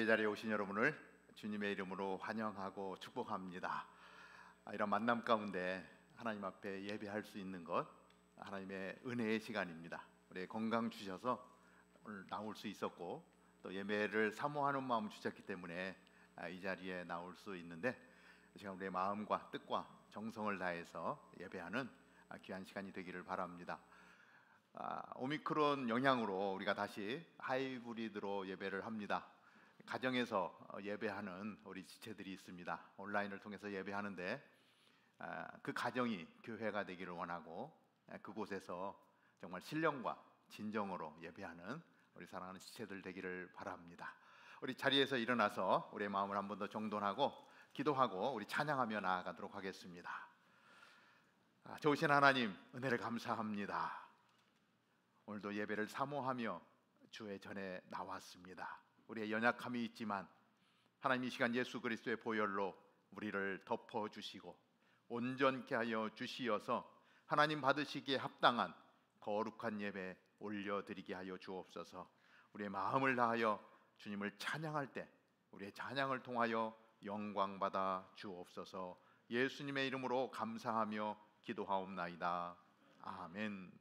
예배자리에 오신 여러분을 주님의 이름으로 환영하고 축복합니다. 이런 만남 가운데 하나님 앞에 예배할 수 있는 것 하나님의 은혜의 시간입니다. 우리 건강 주셔서 오늘 나올 수 있었고 또 예배를 사모하는 마음 주셨기 때문에 이 자리에 나올 수 있는데 제가 우리의 마음과 뜻과 정성을 다해서 예배하는 귀한 시간이 되기를 바랍니다. 오미크론 영향으로 우리가 다시 하이브리드로 예배를 합니다. 가정에서 예배하는 우리 지체들이 있습니다. 온라인을 통해서 예배하는데 그 가정이 교회가 되기를 원하고 그곳에서 정말 신령과 진정으로 예배하는 우리 사랑하는 지체들 되기를 바랍니다. 우리 자리에서 일어나서 우리의 마음을 한 번 더 정돈하고 기도하고 우리 찬양하며 나아가도록 하겠습니다. 좋으신 하나님, 은혜를 감사합니다. 오늘도 예배를 사모하며 주의 전에 나왔습니다. 우리의 연약함이 있지만 하나님 이 시간 예수 그리스도의 보혈로 우리를 덮어주시고 온전케 하여 주시어서 하나님 받으시기에 합당한 거룩한 예배 올려드리게 하여 주옵소서. 우리의 마음을 다하여 주님을 찬양할 때 우리의 찬양을 통하여 영광 받아 주옵소서. 예수님의 이름으로 감사하며 기도하옵나이다. 아멘.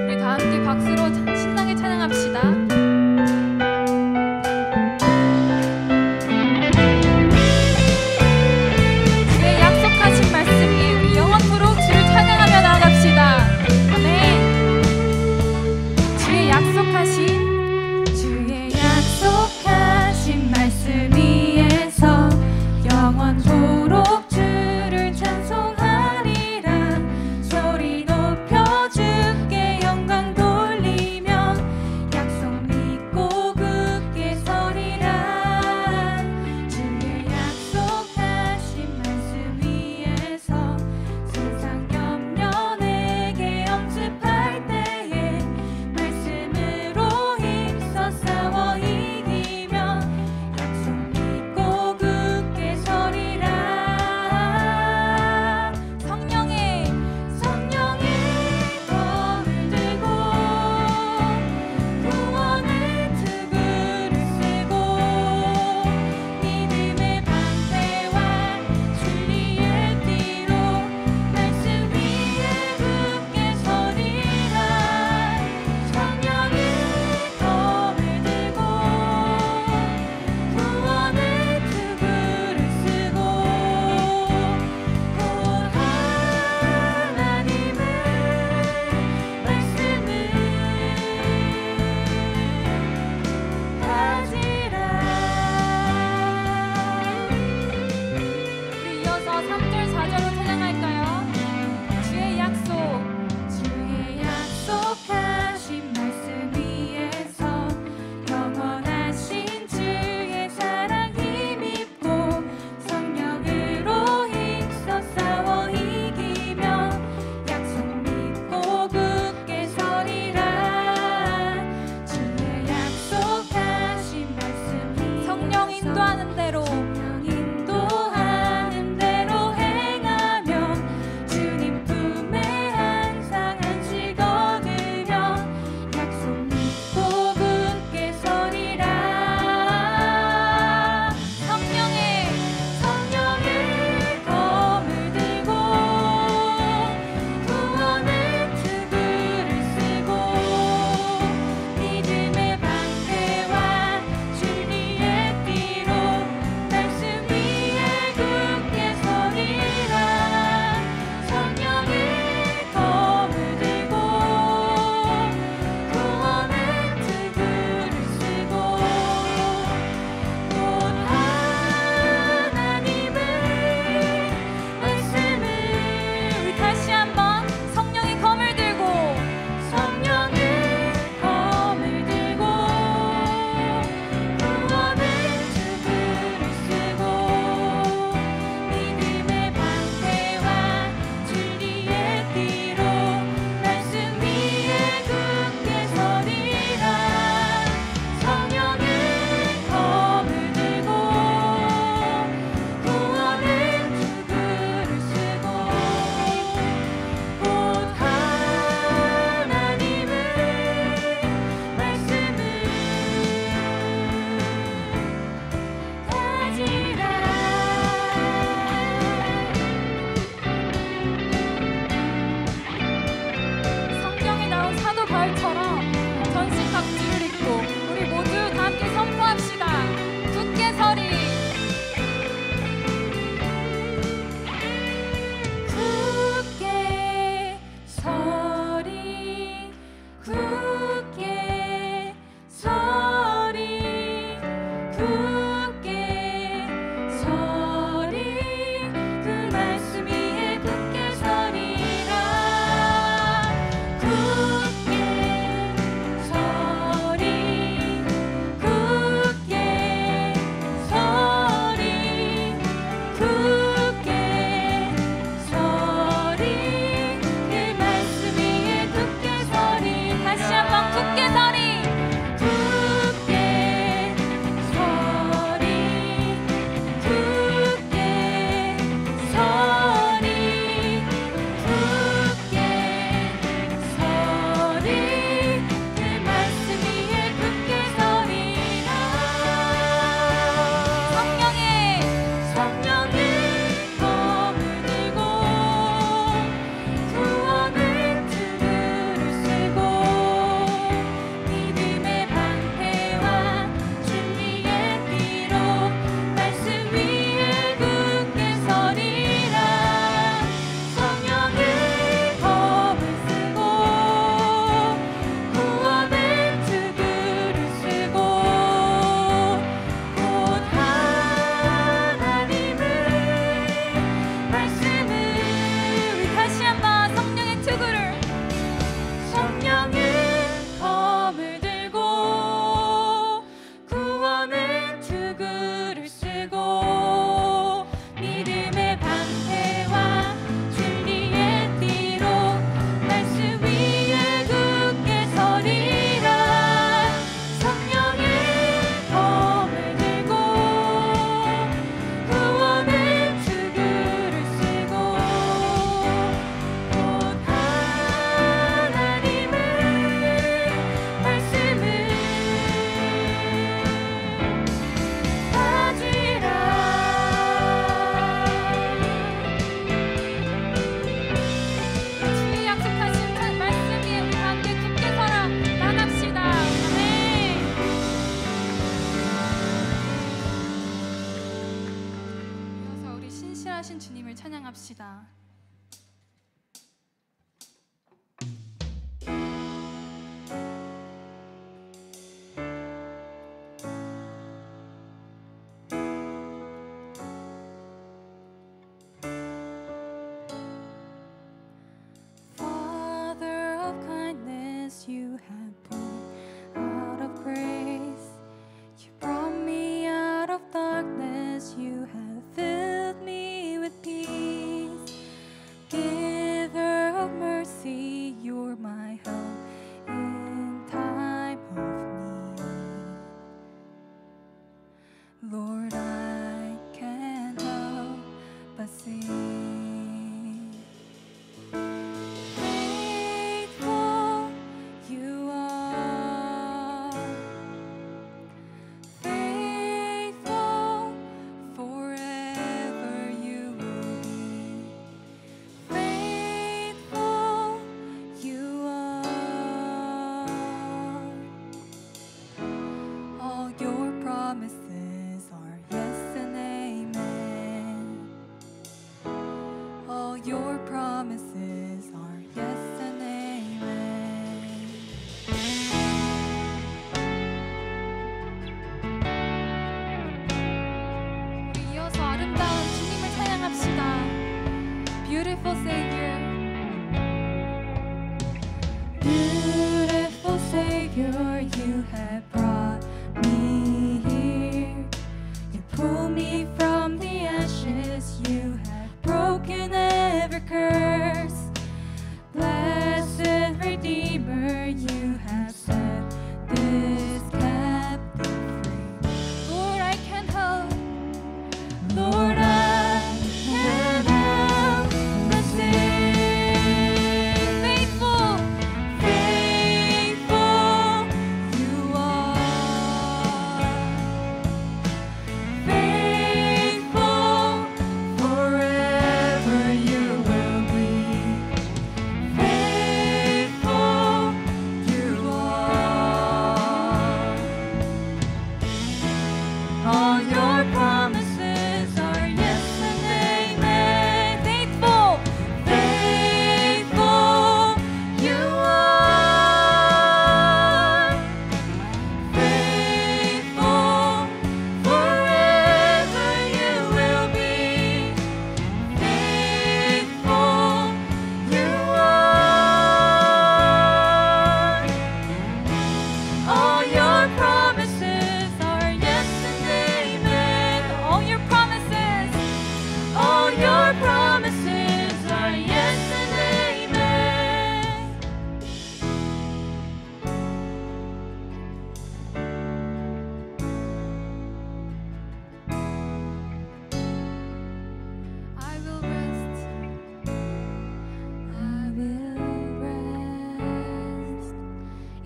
우리 다 함께 박수로 신나게 찬양합시다. 주의 약속하신 말씀이 우리 영원토록 주를 찬양하며 나아갑시다. Savior, you have brought me here. You pulled me from the ashes, you have broken every curse. Blessed Redeemer, you have set this captive free. Lord, I can help. Lord, I can help but sing. Faithful, Faithful you are. Faithful forever you will be. Faithful you are. All your promises are yes and amen. faithful, Faithful you are. Faithful forever you will be. Faithful you are. All your promises are yes and amen. all your promises. All your promises are yes and amen. I will rest. I will rest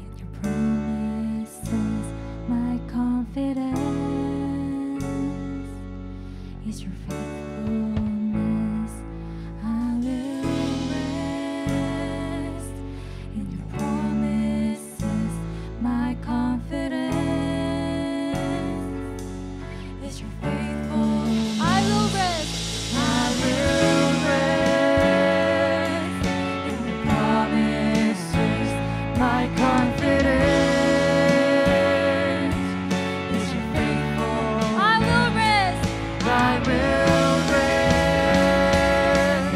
in your promises. My confidence is your faithfulness. I will rest in your promises. My confidence is your faithfulness. I will rest. I will rest in your promises. My confidence is your faithful. I will rest. I will rest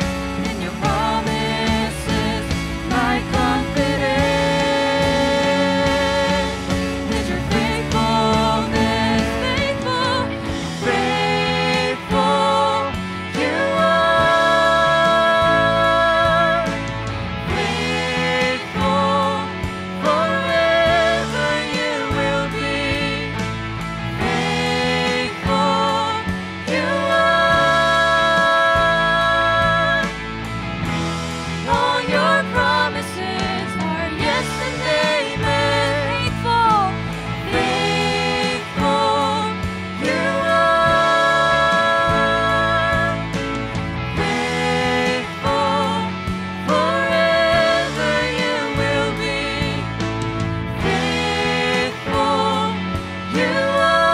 in your promises. My confidence is your faithfulness. Faithful, faithful you are. Faithful forever you will be. Faithful you are. All your promises are yes and amen. Faithful, Faithful you are. Faithful forever you will be. Faithful you are.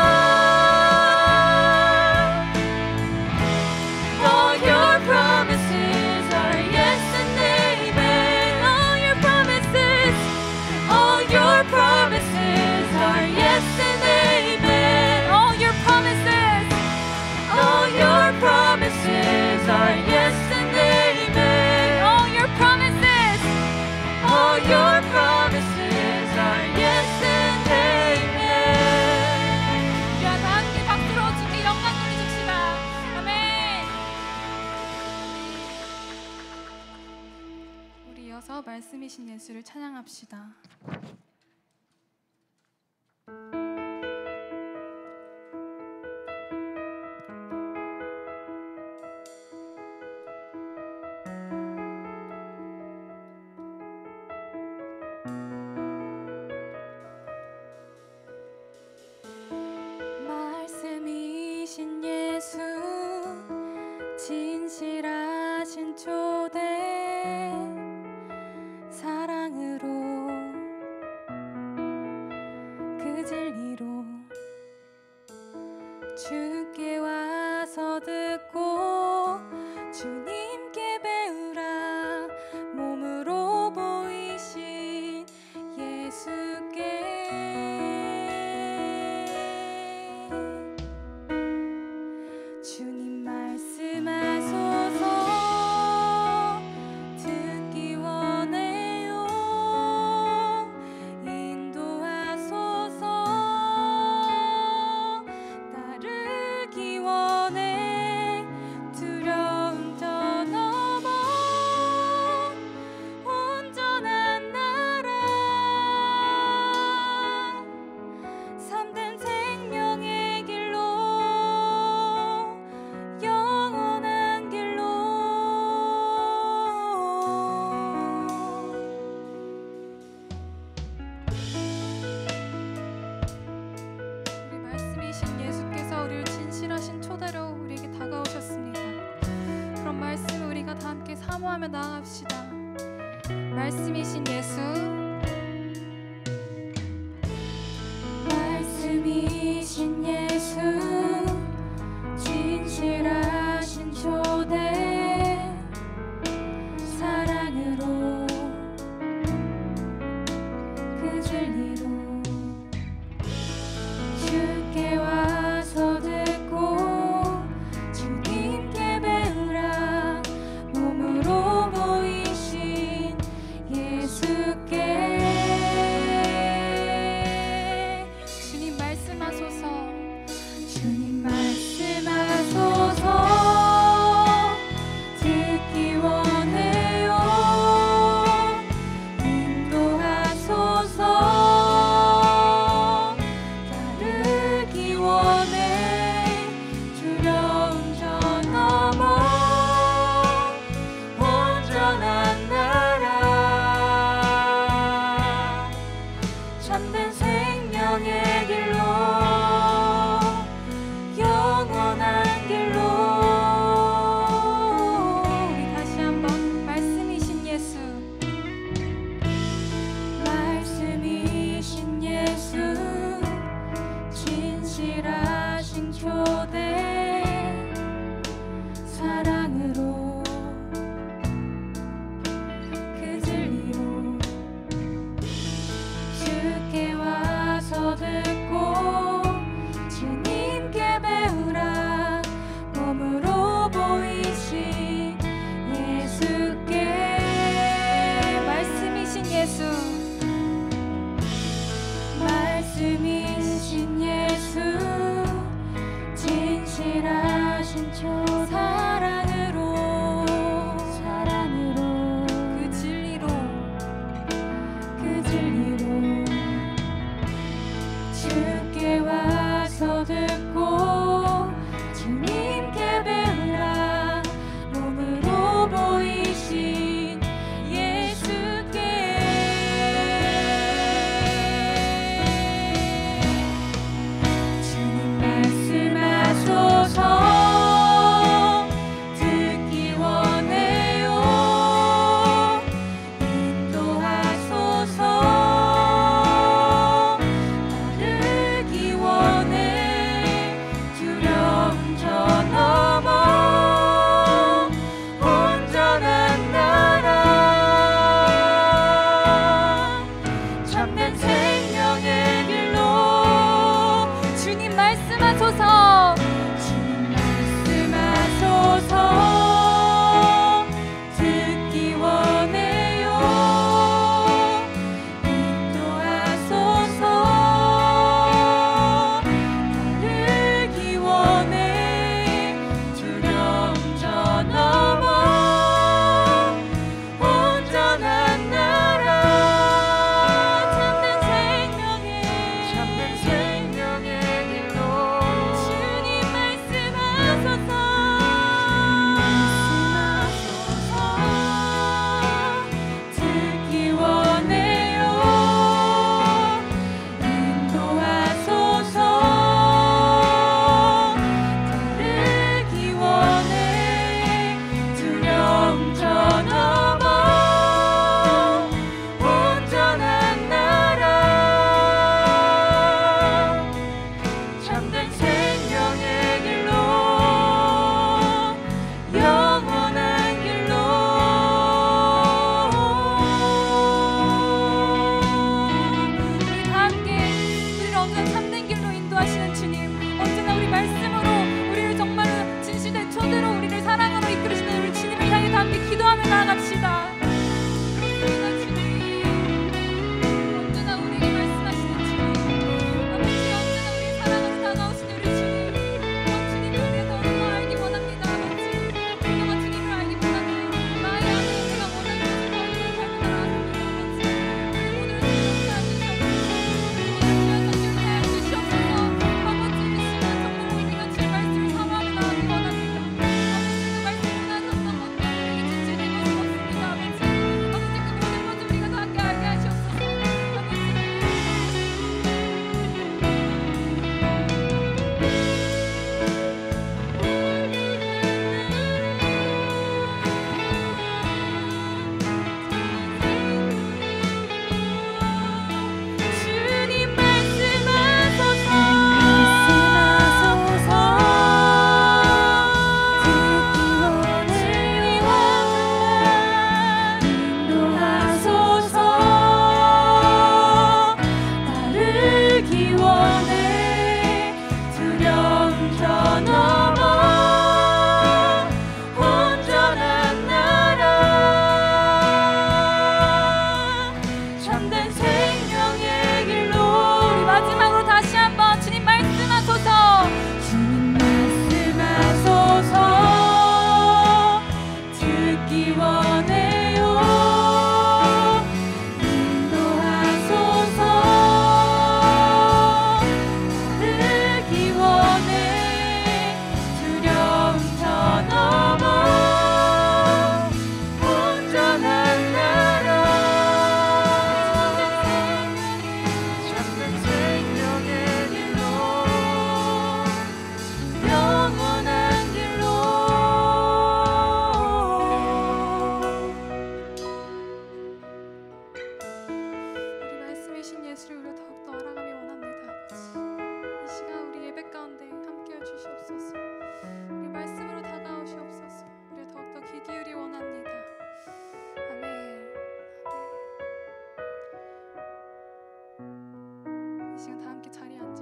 All your promises are yes and amen. All your promises are yes and amen. all your promises. All your promises are yes and amen. All your promises. All your promises are yes and amen. 우리와 다 함께 박수로 주께 영광 돌려줍시다. 아멘. 우리 이어서 말씀이신 예수를 찬양합시다. 말씀이신 예수 진실하신 초대 사랑으로 찬양하며 나아갑시다. 말씀이신 예수, 말씀이신 예수, 진실하신 초대, 사랑으로 그 진리로 주께 와서 듣고 주님께 배우라. 몸으로 보이신 예수께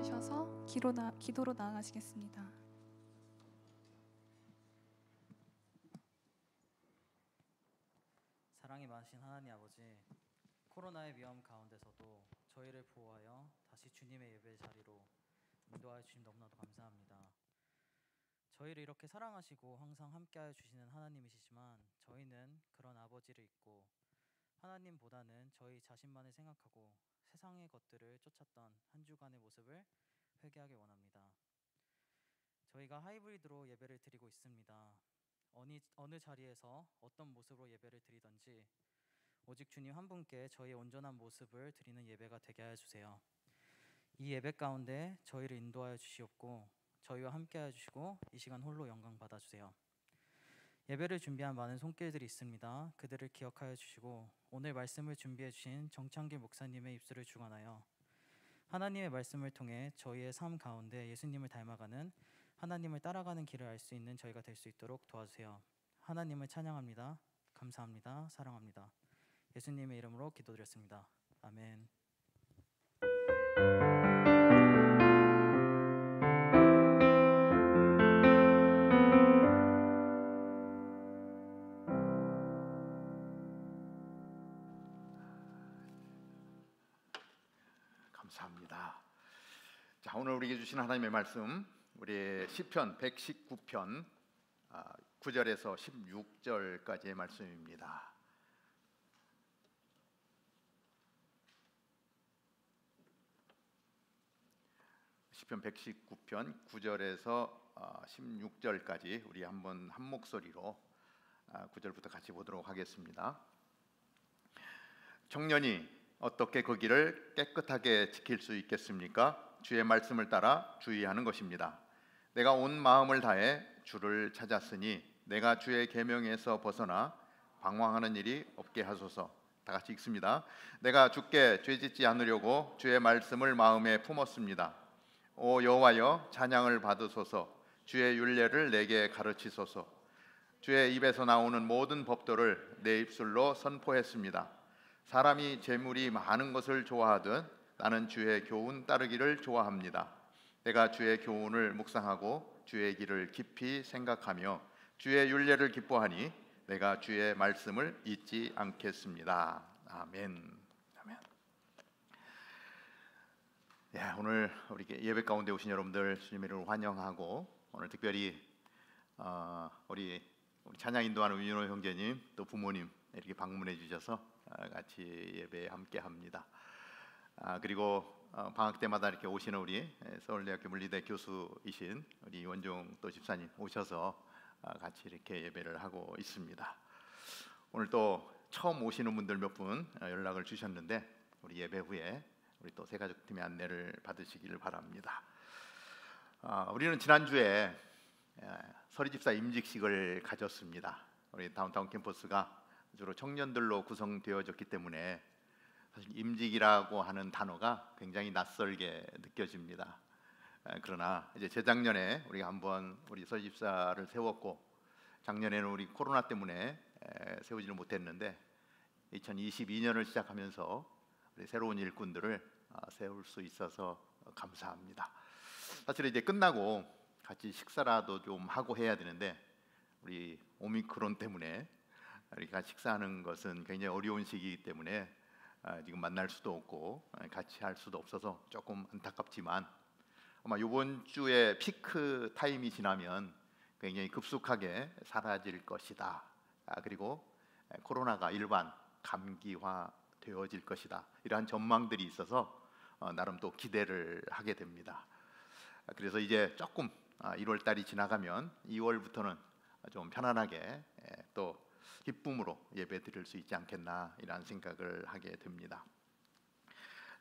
앉으셔서 기도로 나아가시겠습니다. 사랑이 많으신 하나님 아버지, 코로나의 위험 가운데서도 저희를 보호하여 다시 주님의 예배 자리로 인도하여 주심 너무나도 감사합니다. 저희를 이렇게 사랑하시고 항상 함께하여 주시는 하나님이시지만 저희는 그런 아버지를 잊고 하나님보다는 저희 자신만을 생각하고 세상의 것들을 쫓았던 한 주간의 모습을 회개하기 원합니다. 저희가 하이브리드로 예배를 드리고 있습니다. 어느 자리에서 어떤 모습으로 예배를 드리든지 오직 주님 한 분께 저희의 온전한 모습을 드리는 예배가 되게 하여 주세요. 이 예배 가운데 저희를 인도하여 주시옵고 저희와 함께 하여 주시고 이 시간 홀로 영광 받아 주세요. 예배를 준비한 많은 손길들이 있습니다. 그들을 기억하여 주시고 오늘 말씀을 준비해 주신 정창길 목사님의 입술을 주관하여 하나님의 말씀을 통해 저희의 삶 가운데 예수님을 닮아가는, 하나님을 따라가는 길을 알 수 있는 저희가 될 수 있도록 도와주세요. 하나님을 찬양합니다. 감사합니다. 사랑합니다. 예수님의 이름으로 기도드렸습니다. 아멘. 감사합니다. 자, 오늘 우리에게 주신 하나님의 말씀, 우리 시편 119편 9절에서 16절까지의 말씀입니다. 시편 119편 9절에서 16절까지 우리 한번 한 목소리로 9절부터 같이 보도록 하겠습니다. 청년이 어떻게 그 길을 깨끗하게 지킬 수 있겠습니까? 주의 말씀을 따라 주의하는 것입니다. 내가 온 마음을 다해 주를 찾았으니 내가 주의 계명에서 벗어나 방황하는 일이 없게 하소서. 다 같이 읽습니다. 내가 주께 죄짓지 않으려고 주의 말씀을 마음에 품었습니다. 오 여호와여, 찬양을 받으소서. 주의 율례를 내게 가르치소서. 주의 입에서 나오는 모든 법도를 내 입술로 선포했습니다. 사람이 재물이 많은 것을 좋아하듯 나는 주의 교훈 따르기를 좋아합니다. 내가 주의 교훈을 묵상하고 주의 길을 깊이 생각하며 주의 율례를 기뻐하니 내가 주의 말씀을 잊지 않겠습니다. 아멘. 아멘. 예, 오늘 우리 예배 가운데 오신 여러분들 주님의 이름으로 환영하고, 오늘 특별히 우리 찬양 인도하는 윤호 형제님 또 부모님 이렇게 방문해 주셔서 같이 예배에 함께 합니다. 그리고 방학 때마다 이렇게 오시는 우리 서울대학교 물리대 교수이신 우리 원종 또 집사님 오셔서 같이 이렇게 예배를 하고 있습니다. 오늘 또 처음 오시는 분들 몇 분 연락을 주셨는데 우리 예배 후에 우리 또 새가족팀의 안내를 받으시기를 바랍니다. 우리는 지난주에 서리집사 임직식을 가졌습니다. 우리 다운타운 캠퍼스가 주로 청년들로 구성되어졌기 때문에 사실 임직이라고 하는 단어가 굉장히 낯설게 느껴집니다. 그러나 이제 재작년에 우리가 한번 우리 서리집사를 세웠고, 작년에는 우리 코로나 때문에 세우지를 못했는데 2022년을 시작하면서 우리 새로운 일꾼들을 세울 수 있어서 감사합니다. 사실 이제 끝나고 같이 식사라도 좀 하고 해야 되는데 우리 오미크론 때문에 우리가 식사하는 것은 굉장히 어려운 시기이기 때문에 지금 만날 수도 없고 같이 할 수도 없어서 조금 안타깝지만 아마 이번 주에 피크 타임이 지나면 굉장히 급속하게 사라질 것이다. 그리고 코로나가 일반 감기화 되어질 것이다. 이러한 전망들이 있어서 나름 또 기대를 하게 됩니다. 그래서 이제 조금 1월 달이 지나가면 2월부터는 좀 편안하게 또 기쁨으로 예배 드릴 수 있지 않겠나 이런 생각을 하게 됩니다.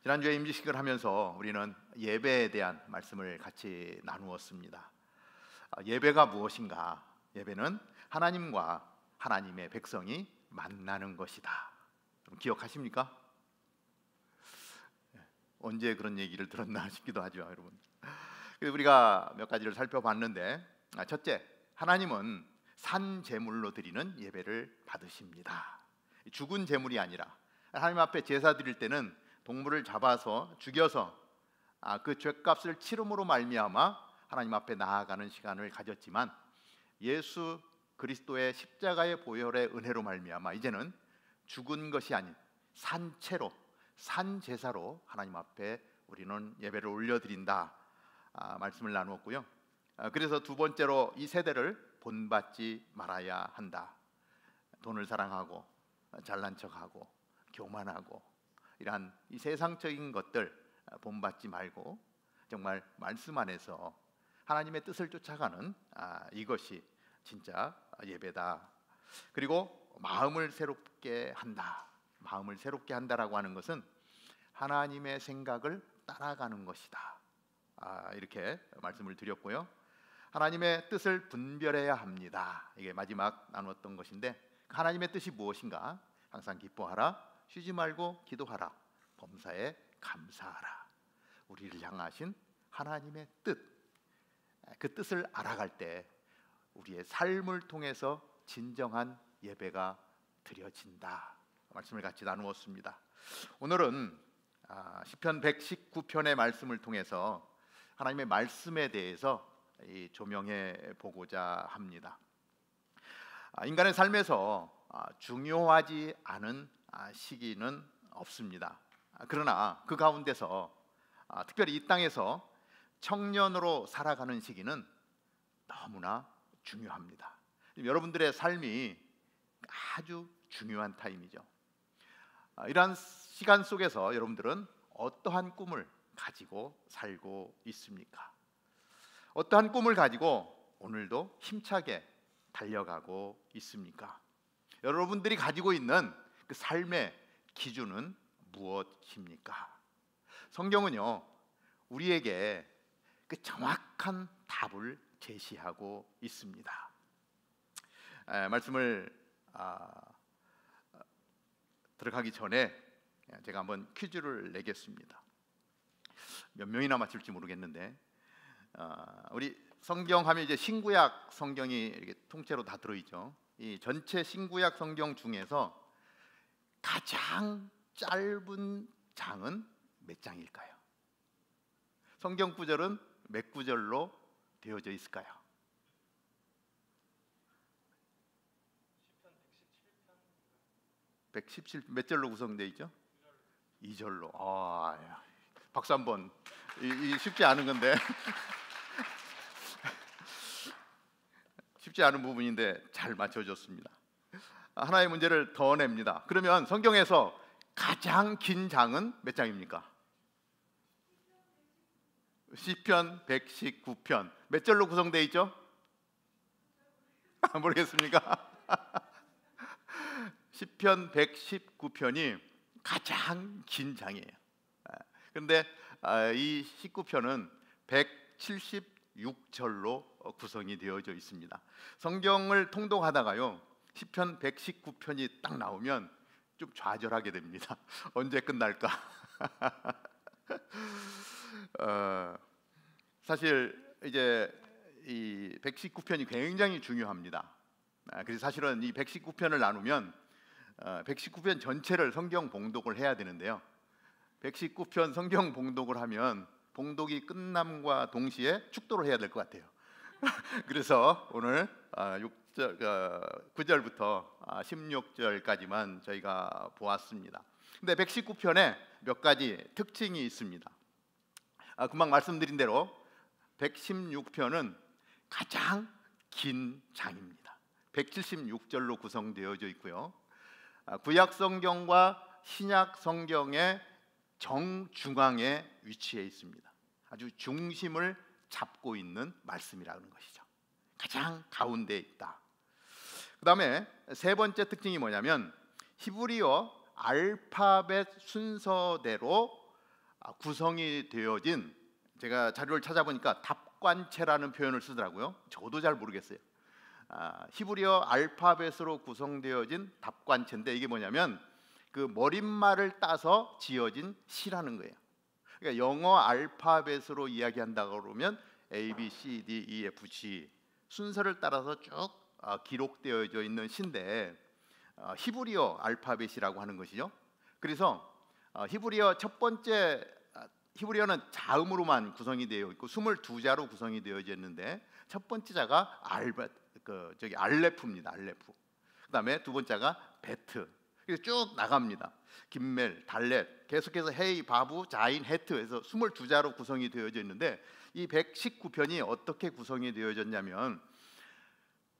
지난주에 임직식을 하면서 우리는 예배에 대한 말씀을 같이 나누었습니다. 예배가 무엇인가? 예배는 하나님과 하나님의 백성이 만나는 것이다. 기억하십니까? 언제 그런 얘기를 들었나 싶기도 하죠, 여러분. 그래서 우리가 몇 가지를 살펴봤는데, 첫째, 하나님은 산 제물로 드리는 예배를 받으십니다. 죽은 제물이 아니라 하나님 앞에 제사 드릴 때는 동물을 잡아서 죽여서 그 죄값을 치름으로 말미암아 하나님 앞에 나아가는 시간을 가졌지만 예수 그리스도의 십자가의 보혈의 은혜로 말미암아 이제는 죽은 것이 아닌 산채로 산제사로 하나님 앞에 우리는 예배를 올려드린다 말씀을 나누었고요. 그래서 두 번째로 이 세대를 본받지 말아야 한다. 돈을 사랑하고 잘난 척하고 교만하고 이러한 이 세상적인 것들 본받지 말고 정말 말씀 안에서 하나님의 뜻을 쫓아가는 이것이 진짜 예배다. 그리고 마음을 새롭게 한다. 마음을 새롭게 한다라고 하는 것은 하나님의 생각을 따라가는 것이다. 이렇게 말씀을 드렸고요. 하나님의 뜻을 분별해야 합니다. 이게 마지막 나누었던 것인데 하나님의 뜻이 무엇인가? 항상 기뻐하라, 쉬지 말고 기도하라, 범사에 감사하라. 우리를 향하신 하나님의 뜻, 그 뜻을 알아갈 때 우리의 삶을 통해서 진정한 예배가 드려진다. 말씀을 같이 나누었습니다. 오늘은 시편 119편의 말씀을 통해서 하나님의 말씀에 대해서 조명해 보고자 합니다. 인간의 삶에서 중요하지 않은 시기는 없습니다. 그러나 그 가운데서 특별히 이 땅에서 청년으로 살아가는 시기는 너무나 중요합니다. 여러분들의 삶이 아주 중요한 타임이죠. 이러한 시간 속에서 여러분들은 어떠한 꿈을 가지고 살고 있습니까? 어떠한 꿈을 가지고 오늘도 힘차게 달려가고 있습니까? 여러분들이 가지고 있는 그 삶의 기준은 무엇입니까? 성경은요, 우리에게 그 정확한 답을 제시하고 있습니다. 말씀을 들어가기 전에 제가 한번 퀴즈를 내겠습니다. 몇 명이나 맞출지 모르겠는데 우리 성경하면 이제 신구약 성경이 이렇게 통째로 다 들어있죠. 이 전체 신구약 성경 중에서 가장 짧은 장은 몇 장일까요? 성경 구절은 몇 구절로 되어져 있을까요? 117편 몇 절로 구성되어 있죠? 2절로. 박수 한번. 이 쉽지 않은 건데 쉽지 않은 부분인데 잘 맞춰줬습니다. 하나의 문제를 더 냅니다. 그러면 성경에서 가장 긴 장은 몇 장입니까? 시편 119편 몇 절로 구성되어 있죠? 모르겠습니까? 시편 119편이 가장 긴 장이에요. 그런데 이 19편은 176절로 구성이 되어져 있습니다. 성경을 통독하다가요, 시편 119편이 딱 나오면 좀 좌절하게 됩니다. 언제 끝날까? 사실 이제 이 119편이 굉장히 중요합니다. 그래서 사실은 이 119편을 나누면 119편 전체를 성경 봉독을 해야 되는데요. 119편 성경 봉독을 하면 봉독이 끝남과 동시에 축도를 해야 될 것 같아요. 그래서 오늘 9절부터 16절까지만 저희가 보았습니다. 근데 119편에 몇 가지 특징이 있습니다. 금방 말씀드린 대로 116편은 가장 긴 장입니다. 176절로 구성되어져 있고요. 구약 성경과 신약 성경의 정중앙에 위치해 있습니다. 아주 중심을 잡고 있는 말씀이라는 것이죠. 가장 가운데에 있다. 그 다음에 세 번째 특징이 뭐냐면 히브리어 알파벳 순서대로 구성이 되어진, 제가 자료를 찾아보니까 답관체라는 표현을 쓰더라고요. 저도 잘 모르겠어요. 히브리어 알파벳으로 구성되어진 답관체인데 이게 뭐냐면 그 머릿말을 따서 지어진 시라는 거예요. 그러니까 영어 알파벳으로 이야기한다고 그러면 A, B, C, D, E, F, G 순서를 따라서 쭉 기록되어져 있는 시인데 히브리어 알파벳이라고 하는 것이죠. 그래서 히브리어 첫 번째 히브리어는 자음으로만 구성이 되어 있고 22자로 구성이 되어져 있는데 첫 번째 자가 알레프입니다. 알레프. 그다음에 두 번째가 베트. 그래서 쭉 나갑니다. 김멜, 달렛, 계속해서 헤이, 바부, 자인, 헤트에서 22자로 구성이 되어져 있는데 이 119편이 어떻게 구성이 되어졌냐면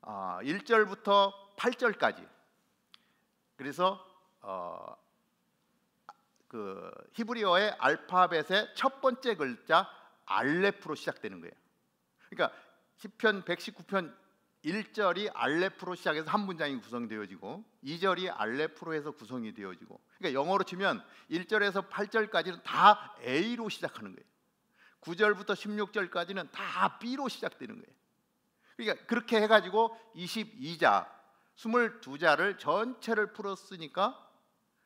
1절부터 8절까지. 그래서 그 히브리어의 알파벳의 첫 번째 글자 알레프로 시작되는 거예요. 그러니까 시편 119편 1절이 알레프로 시작해서 한 문장이 구성되어지고 2절이 알레프로 해서 구성이 되어지고, 그러니까 영어로 치면 1절에서 8절까지는 다 A로 시작하는 거예요. 9절부터 16절까지는 다 B로 시작되는 거예요. 그러니까 그렇게 해가지고 22자 22자를 전체를 풀었으니까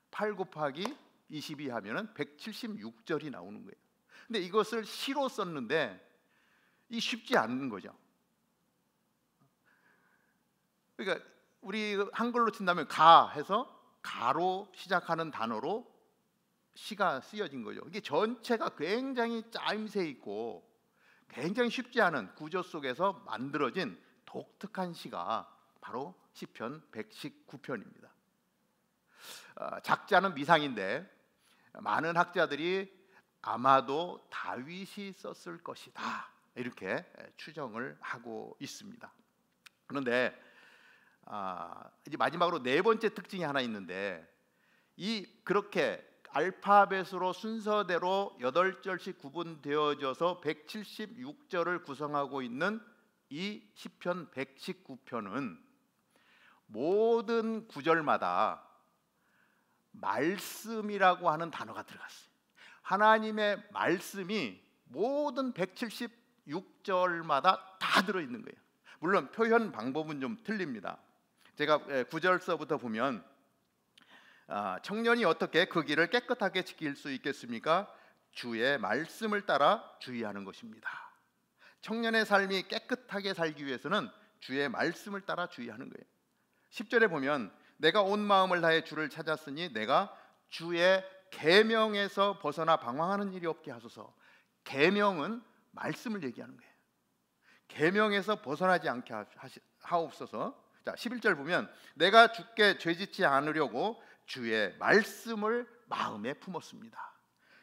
8 곱하기 22 하면은 176절이 나오는 거예요. 근데 이것을 시로 썼는데 이 쉽지 않은 거죠. 그러니까 우리 한글로 친다면 가 해서 가로 시작하는 단어로 시가 쓰여진 거죠. 이게 전체가 굉장히 짜임새 있고 굉장히 쉽지 않은 구조 속에서 만들어진 독특한 시가 바로 시편 119편입니다. 작자는 미상인데 많은 학자들이 아마도 다윗이 썼을 것이다 이렇게 추정을 하고 있습니다. 그런데 이제 마지막으로 네 번째 특징이 하나 있는데, 그렇게 알파벳으로 순서대로 8절씩 구분되어져서 176절을 구성하고 있는 이 시편 119편은 모든 구절마다 말씀이라고 하는 단어가 들어갔어요. 하나님의 말씀이 모든 176절마다 다 들어있는 거예요. 물론 표현 방법은 좀 틀립니다. 제가 9절서부터 보면 청년이 어떻게 그 길을 깨끗하게 지킬 수 있겠습니까? 주의 말씀을 따라 주의하는 것입니다. 청년의 삶이 깨끗하게 살기 위해서는 주의 말씀을 따라 주의하는 거예요. 10절에 보면 내가 온 마음을 다해 주를 찾았으니 내가 주의 계명에서 벗어나 방황하는 일이 없게 하소서. 계명은 말씀을 얘기하는 거예요. 계명에서 벗어나지 않게 하옵소서. 자, 11절 보면 내가 주께 죄짓지 않으려고 주의 말씀을 마음에 품었습니다.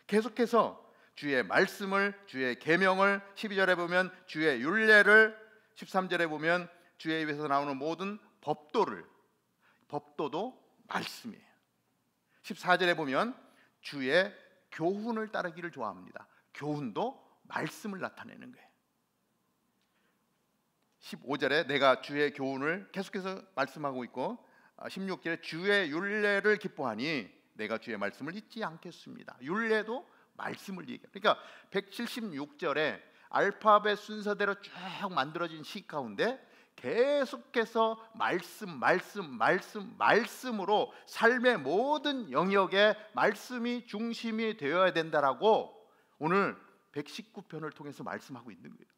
계속해서 주의 말씀을, 주의 계명을, 12절에 보면 주의 율례를, 13절에 보면 주의 입에서 나오는 모든 법도도 말씀이에요. 14절에 보면 주의 교훈을 따르기를 좋아합니다. 교훈도 말씀을 나타내는 거예요. 15절에 내가 주의 교훈을 계속해서 말씀하고 있고, 16절에 주의 율례를 기뻐하니 내가 주의 말씀을 잊지 않겠습니다. 율례도 말씀을 얘기해요. 그러니까 176절에 알파벳 순서대로 쭉 만들어진 시 가운데 계속해서 말씀으로 삶의 모든 영역에 말씀이 중심이 되어야 된다라고 오늘 119편을 통해서 말씀하고 있는 거예요.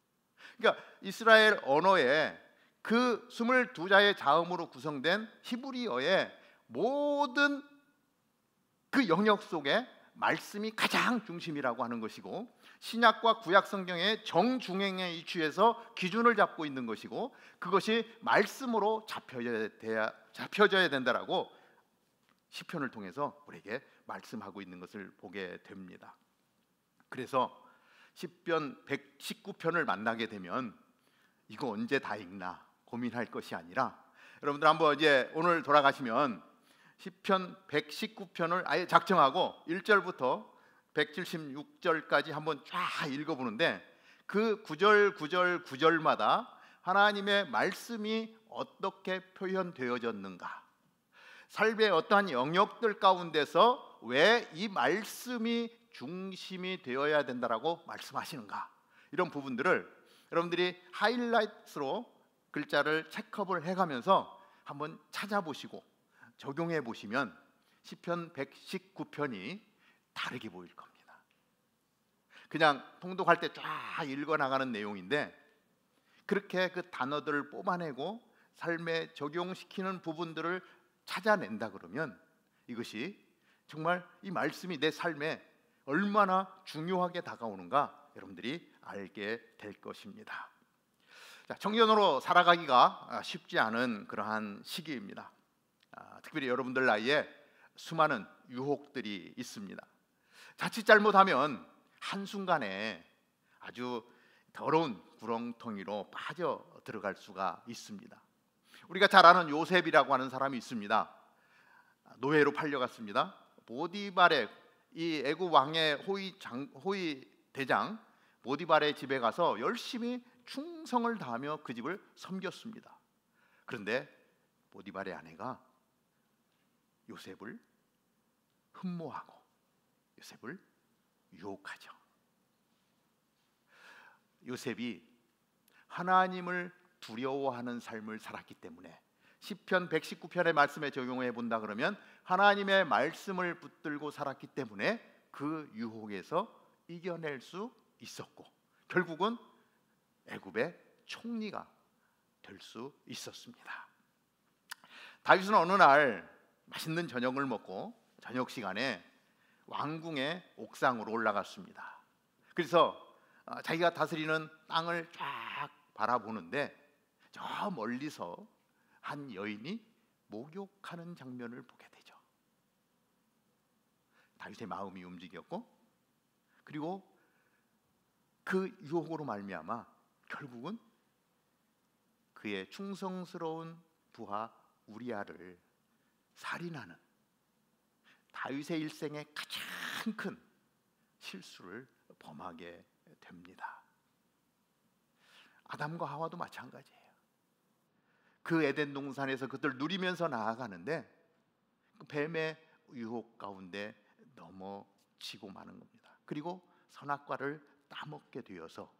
그러니까 이스라엘 언어에 그 22자의 자음으로 구성된 히브리어의 모든 그 영역 속에 말씀이 가장 중심이라고 하는 것이고, 신약과 구약 성경의 정중앙에 위치해서 기준을 잡고 있는 것이고, 그것이 말씀으로 잡혀져야 된다라고 시편을 통해서 우리에게 말씀하고 있는 것을 보게 됩니다. 그래서 시편 119편을 만나게 되면 이거 언제 다 읽나 고민할 것이 아니라, 여러분들 한번 이제 오늘 돌아가시면 시편 119편을 아예 작정하고 1절부터 176절까지 한번 쫙 읽어보는데, 그 구절마다 하나님의 말씀이 어떻게 표현되어졌는가, 삶의 어떠한 영역들 가운데서 왜 이 말씀이 중심이 되어야 된다라고 말씀하시는가, 이런 부분들을 여러분들이 하이라이트로 글자를 체크업을 해가면서 한번 찾아보시고 적용해 보시면 시편 119편이 다르게 보일 겁니다. 그냥 통독할 때 쫙 읽어나가는 내용인데, 그렇게 그 단어들을 뽑아내고 삶에 적용시키는 부분들을 찾아낸다 그러면 이것이 정말 이 말씀이 내 삶에 얼마나 중요하게 다가오는가 여러분들이 알게 될 것입니다. 자, 청년으로 살아가기가 쉽지 않은 그러한 시기입니다. 특별히 여러분들 나이에 수많은 유혹들이 있습니다. 자칫 잘못하면 한순간에 아주 더러운 구렁텅이로 빠져 들어갈 수가 있습니다. 우리가 잘 아는 요셉이라고 하는 사람이 있습니다. 노예로 팔려갔습니다. 보디발의 이 애굽 왕의 호위 대장 보디발의 집에 가서 열심히 충성을 다하며 그 집을 섬겼습니다. 그런데 보디발의 아내가 요셉을 흠모하고 요셉을 유혹하죠. 요셉이 하나님을 두려워하는 삶을 살았기 때문에 시편 119편의 말씀에 적용해 본다 그러면 하나님의 말씀을 붙들고 살았기 때문에 그 유혹에서 이겨낼 수 있었고 결국은 애굽의 총리가 될 수 있었습니다. 다윗은 어느 날 맛있는 저녁을 먹고 저녁 시간에 왕궁의 옥상으로 올라갔습니다. 그래서 자기가 다스리는 땅을 쫙 바라보는데 저 멀리서 한 여인이 목욕하는 장면을 보게 되죠. 다윗의 마음이 움직였고 그리고 그 유혹으로 말미암아 결국은 그의 충성스러운 부하 우리아를 살인하는 다윗의 일생의 가장 큰 실수를 범하게 됩니다. 아담과 하와도 마찬가지예요. 그 에덴 동산에서 그들 누리면서 나아가는데 그 뱀의 유혹 가운데 넘어지고 마는 겁니다. 그리고 선악과를 따먹게 되어서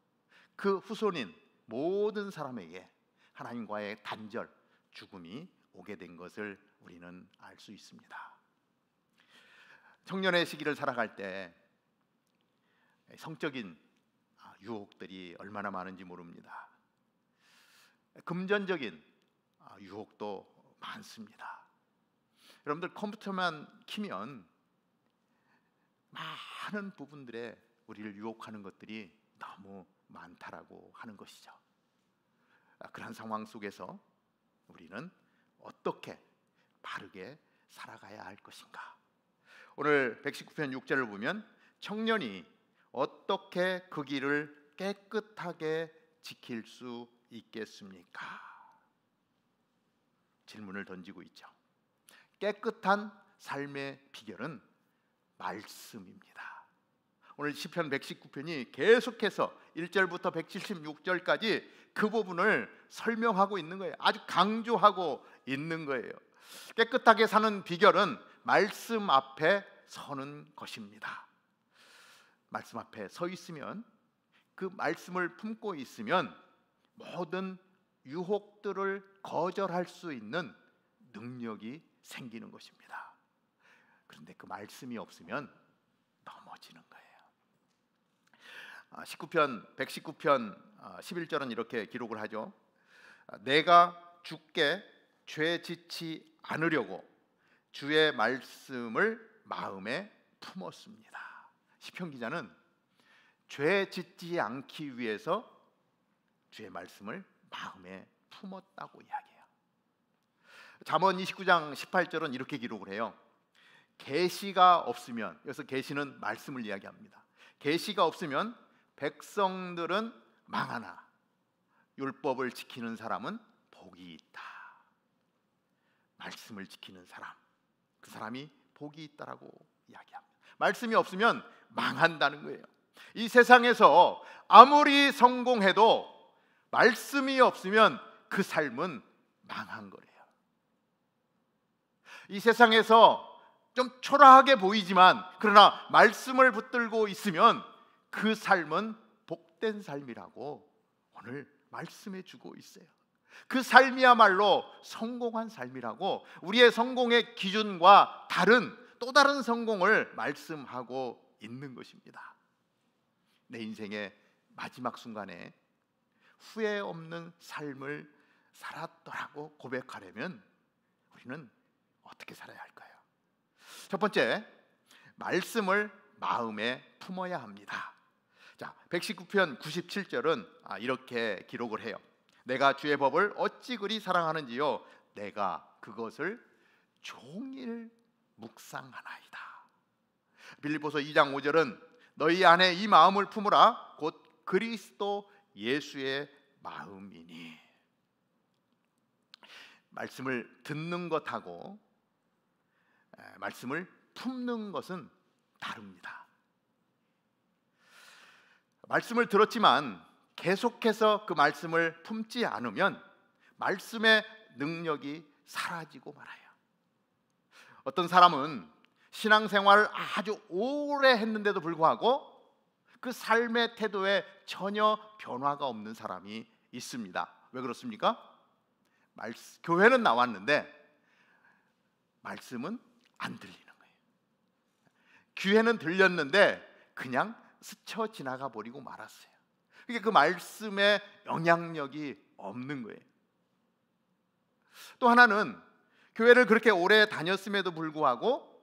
그 후손인 모든 사람에게 하나님과의 단절, 죽음이 오게 된 것을 우리는 알 수 있습니다. 청년의 시기를 살아갈 때 성적인 유혹들이 얼마나 많은지 모릅니다. 금전적인 유혹도 많습니다. 여러분들 컴퓨터만 키면 많은 부분들에 우리를 유혹하는 것들이 너무 많다라고 하는 것이죠. 그런 상황 속에서 우리는 어떻게 바르게 살아가야 할 것인가? 오늘 119편 6절을 보면 청년이 어떻게 그 길을 깨끗하게 지킬 수 있겠습니까? 질문을 던지고 있죠. 깨끗한 삶의 비결은 말씀입니다. 오늘 시편 119편이 계속해서 1절부터 176절까지 그 부분을 설명하고 있는 거예요. 아주 강조하고 있는 거예요. 깨끗하게 사는 비결은 말씀 앞에 서는 것입니다. 말씀 앞에 서 있으면 그 말씀을 품고 있으면 모든 유혹들을 거절할 수 있는 능력이 생기는 것입니다. 그런데 그 말씀이 없으면 넘어지는 거예요. 119편 11절은 이렇게 기록을 하죠. 내가 주께 죄 짓지 않으려고 주의 말씀을 마음에 품었습니다. 시편 기자는 죄 짓지 않기 위해서 주의 말씀을 마음에 품었다고 이야기해요. 잠언 29장 18절은 이렇게 기록을 해요. 계시가 없으면, 여기서 계시는 말씀을 이야기합니다. 계시가 없으면 백성들은 망하나 율법을 지키는 사람은 복이 있다. 말씀을 지키는 사람, 그 사람이 복이 있다라고 이야기합니다. 말씀이 없으면 망한다는 거예요. 이 세상에서 아무리 성공해도 말씀이 없으면 그 삶은 망한 거래요. 이 세상에서 좀 초라하게 보이지만 그러나 말씀을 붙들고 있으면 그 삶은 복된 삶이라고 오늘 말씀해 주고 있어요. 그 삶이야말로 성공한 삶이라고 우리의 성공의 기준과 다른 또 다른 성공을 말씀하고 있는 것입니다. 내 인생의 마지막 순간에 후회 없는 삶을 살았더라고 고백하려면 우리는 어떻게 살아야 할까요? 첫 번째, 말씀을 마음에 품어야 합니다. 자, 119편 97절은 이렇게 기록을 해요. 내가 주의 법을 어찌 그리 사랑하는지요, 내가 그것을 종일 묵상하나이다. 빌립보서 2장 5절은 너희 안에 이 마음을 품으라, 곧 그리스도 예수의 마음이니. 말씀을 듣는 것하고 말씀을 품는 것은 다릅니다. 말씀을 들었지만 계속해서 그 말씀을 품지 않으면 말씀의 능력이 사라지고 말아요. 어떤 사람은 신앙생활을 아주 오래 했는데도 불구하고 그 삶의 태도에 전혀 변화가 없는 사람이 있습니다. 왜 그렇습니까? 교회는 나왔는데 말씀은 안 들리는 거예요. 귀에는 들렸는데 그냥 스쳐 지나가 버리고 말았어요. 그러니까 그 말씀에 영향력이 없는 거예요. 또 하나는 교회를 그렇게 오래 다녔음에도 불구하고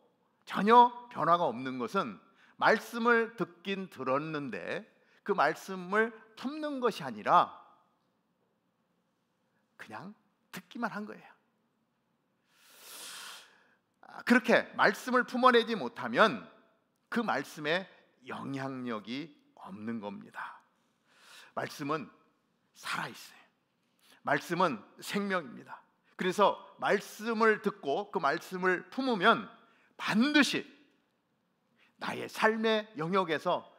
전혀 변화가 없는 것은 말씀을 듣긴 들었는데 그 말씀을 품는 것이 아니라 그냥 듣기만 한 거예요. 그렇게 말씀을 품어내지 못하면 그 말씀에 영향력이 없는 겁니다. 말씀은 살아있어요. 말씀은 생명입니다. 그래서 말씀을 듣고 그 말씀을 품으면 반드시 나의 삶의 영역에서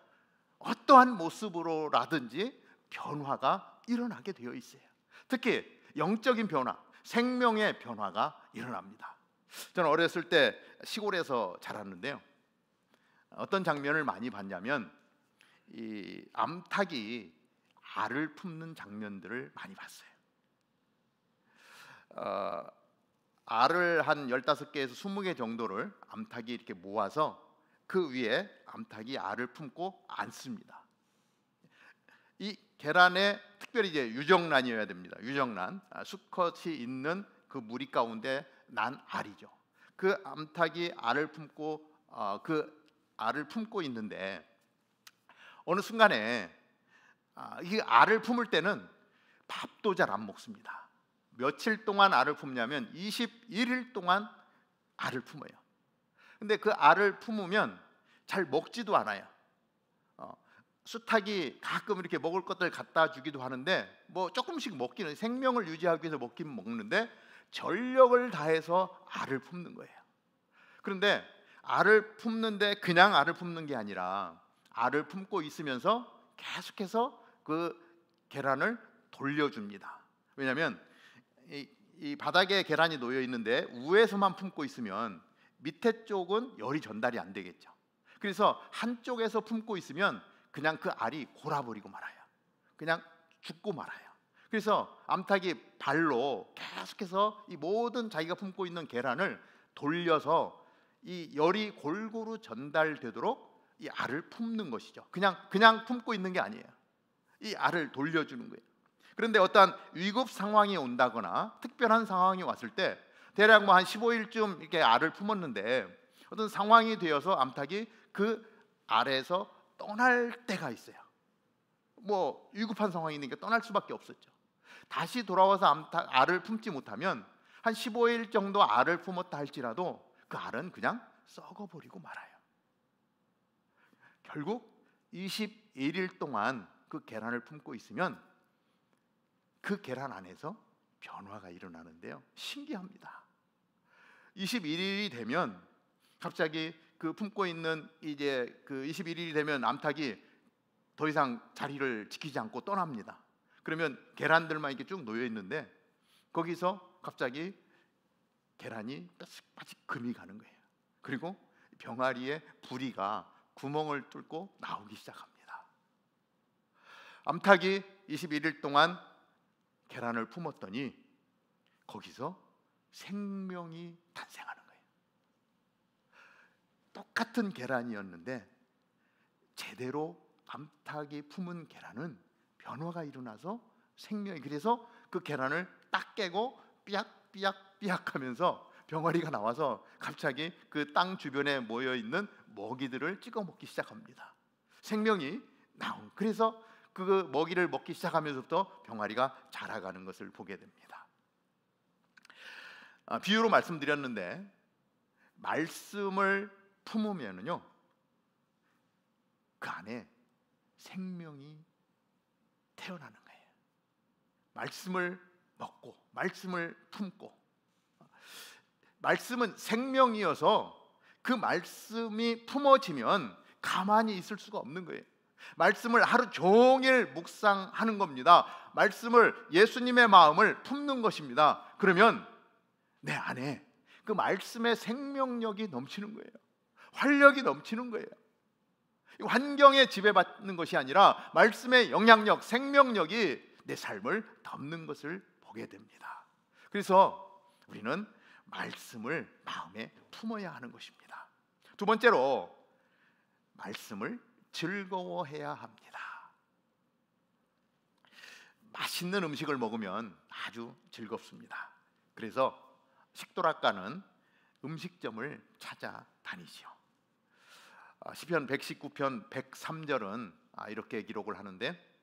어떠한 모습으로라든지 변화가 일어나게 되어 있어요. 특히 영적인 변화, 생명의 변화가 일어납니다. 저는 어렸을 때 시골에서 자랐는데요, 어떤 장면을 많이 봤냐면 이 암탉이 알을 품는 장면들을 많이 봤어요. 알을 한 15개에서 20개 정도를 암탉이 이렇게 모아서 그 위에 암탉이 알을 품고 앉습니다. 이 계란에 특별히 이제 유정란이어야 됩니다. 유정란, 수컷이 있는 그 무리 가운데 난 알이죠. 그 암탉이 알을 품고 있는데 어느 순간에 이 알을 품을 때는 밥도 잘 안 먹습니다. 며칠 동안 알을 품냐면 21일 동안 알을 품어요. 근데 그 알을 품으면 잘 먹지도 않아요. 수탉이 가끔 이렇게 먹을 것들 갖다 주기도 하는데 뭐 조금씩 먹기는, 생명을 유지하기 위해서 먹긴 먹는데 전력을 다해서 알을 품는 거예요. 그런데 알을 품는데 그냥 알을 품는 게 아니라 알을 품고 있으면서 계속해서 그 계란을 돌려줍니다. 왜냐하면 이 바닥에 계란이 놓여 있는데 위에서만 품고 있으면 밑에 쪽은 열이 전달이 안 되겠죠. 그래서 한쪽에서 품고 있으면 그냥 그 알이 골아버리고 말아요. 그냥 죽고 말아요. 그래서 암탉이 발로 계속해서 이 모든 자기가 품고 있는 계란을 돌려서 이 열이 골고루 전달되도록 이 알을 품는 것이죠. 그냥 품고 있는 게 아니에요. 이 알을 돌려주는 거예요. 그런데 어떠한 위급 상황이 온다거나 특별한 상황이 왔을 때 대략 뭐 한 15일쯤 이렇게 알을 품었는데 어떤 상황이 되어서 암탉이 그 알에서 떠날 때가 있어요. 뭐 위급한 상황이니까 떠날 수밖에 없었죠. 다시 돌아와서 알을 품지 못하면 한 15일 정도 알을 품었다 할지라도 그 알은 그냥 썩어버리고 말아요. 결국 21일 동안 그 계란을 품고 있으면 그 계란 안에서 변화가 일어나는데요, 신기합니다. 21일이 되면 갑자기 그 품고 있는 이제 그 21일이 되면 암탉이 더 이상 자리를 지키지 않고 떠납니다. 그러면 계란들만 이렇게 쭉 놓여 있는데 거기서 갑자기 계란이 빠직 금이 가는 거예요. 그리고 병아리의 부리가 구멍을 뚫고 나오기 시작합니다. 암탉이 21일 동안 계란을 품었더니 거기서 생명이 탄생하는 거예요. 똑같은 계란이었는데 제대로 암탉이 품은 계란은 변화가 일어나서 생명이, 그래서 그 계란을 딱 깨고 삐약삐약삐약 하면서 병아리가 나와서 갑자기 그 땅 주변에 모여 있는 먹이들을 찍어 먹기 시작합니다. 생명이 나온. 그래서 그 먹이를 먹기 시작하면서부터 병아리가 자라가는 것을 보게 됩니다. 비유로 말씀드렸는데 말씀을 품으면은요 그 안에 생명이 태어나는 거예요. 말씀을 먹고 말씀을 품고, 말씀은 생명이어서 그 말씀이 품어지면 가만히 있을 수가 없는 거예요. 말씀을 하루 종일 묵상하는 겁니다. 말씀을, 예수님의 마음을 품는 것입니다. 그러면 내 안에 그 말씀의 생명력이 넘치는 거예요. 활력이 넘치는 거예요. 환경에 지배받는 것이 아니라 말씀의 영향력, 생명력이 내 삶을 덮는 것을 보게 됩니다. 그래서 우리는 말씀을 마음에 품어야 하는 것입니다. 두 번째로, 말씀을 즐거워해야 합니다. 맛있는 음식을 먹으면 아주 즐겁습니다. 그래서 식도락가는 음식점을 찾아다니지요. 시편 119편 103절은 이렇게 기록을 하는데,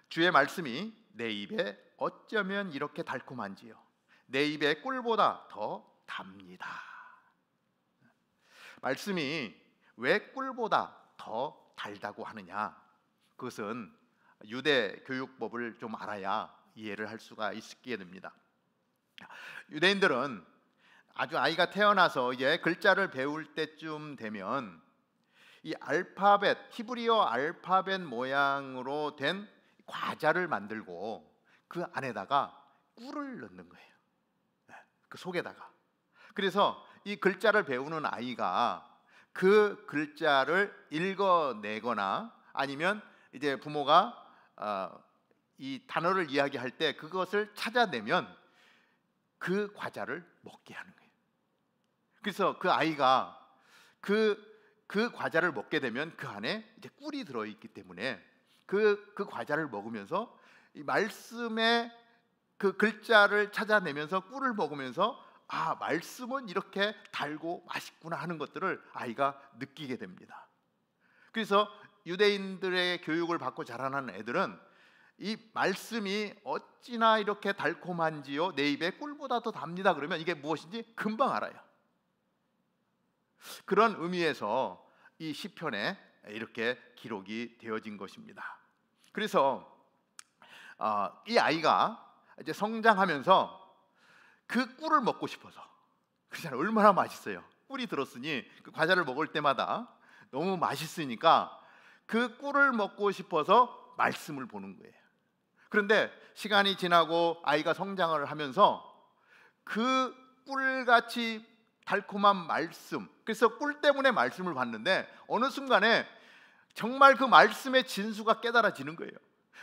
주의 말씀이 내 입에 어쩌면 이렇게 달콤한지요, 내 입에 꿀보다 더 답니다. 말씀이 왜 꿀보다 더 달다고 하느냐, 그것은 유대 교육법을 좀 알아야 이해를 할 수가 있게 됩니다. 유대인들은 아주 아이가 태어나서 이제 글자를 배울 때쯤 되면 이 알파벳, 히브리어 알파벳 모양으로 된 과자를 만들고 그 안에다가 꿀을 넣는 거예요. 그 속에다가. 그래서 이 글자를 배우는 아이가 그 글자를 읽어내거나 아니면 이제 부모가 이 단어를 이야기할 때 그것을 찾아내면 그 과자를 먹게 하는 거예요. 그래서 그 아이가 그 과자를 먹게 되면 그 안에 이제 꿀이 들어있기 때문에 그 과자를 먹으면서 이 말씀의 그 글자를 찾아내면서 꿀을 먹으면서 말씀은 이렇게 달고 맛있구나 하는 것들을 아이가 느끼게 됩니다. 그래서 유대인들의 교육을 받고 자라는 애들은 이 말씀이 어찌나 이렇게 달콤한지요, 내 입에 꿀보다 더 답니다. 그러면 이게 무엇인지 금방 알아요. 그런 의미에서 이 시편에 이렇게 기록이 되어진 것입니다. 그래서 이 아이가 이제 성장하면서 그 꿀을 먹고 싶어서, 그렇잖아요. 얼마나 맛있어요. 꿀이 들었으니 그 과자를 먹을 때마다 너무 맛있으니까 그 꿀을 먹고 싶어서 말씀을 보는 거예요. 그런데 시간이 지나고 아이가 성장을 하면서 그 꿀같이 달콤한 말씀, 그래서 꿀 때문에 말씀을 봤는데 어느 순간에 정말 그 말씀의 진수가 깨달아지는 거예요.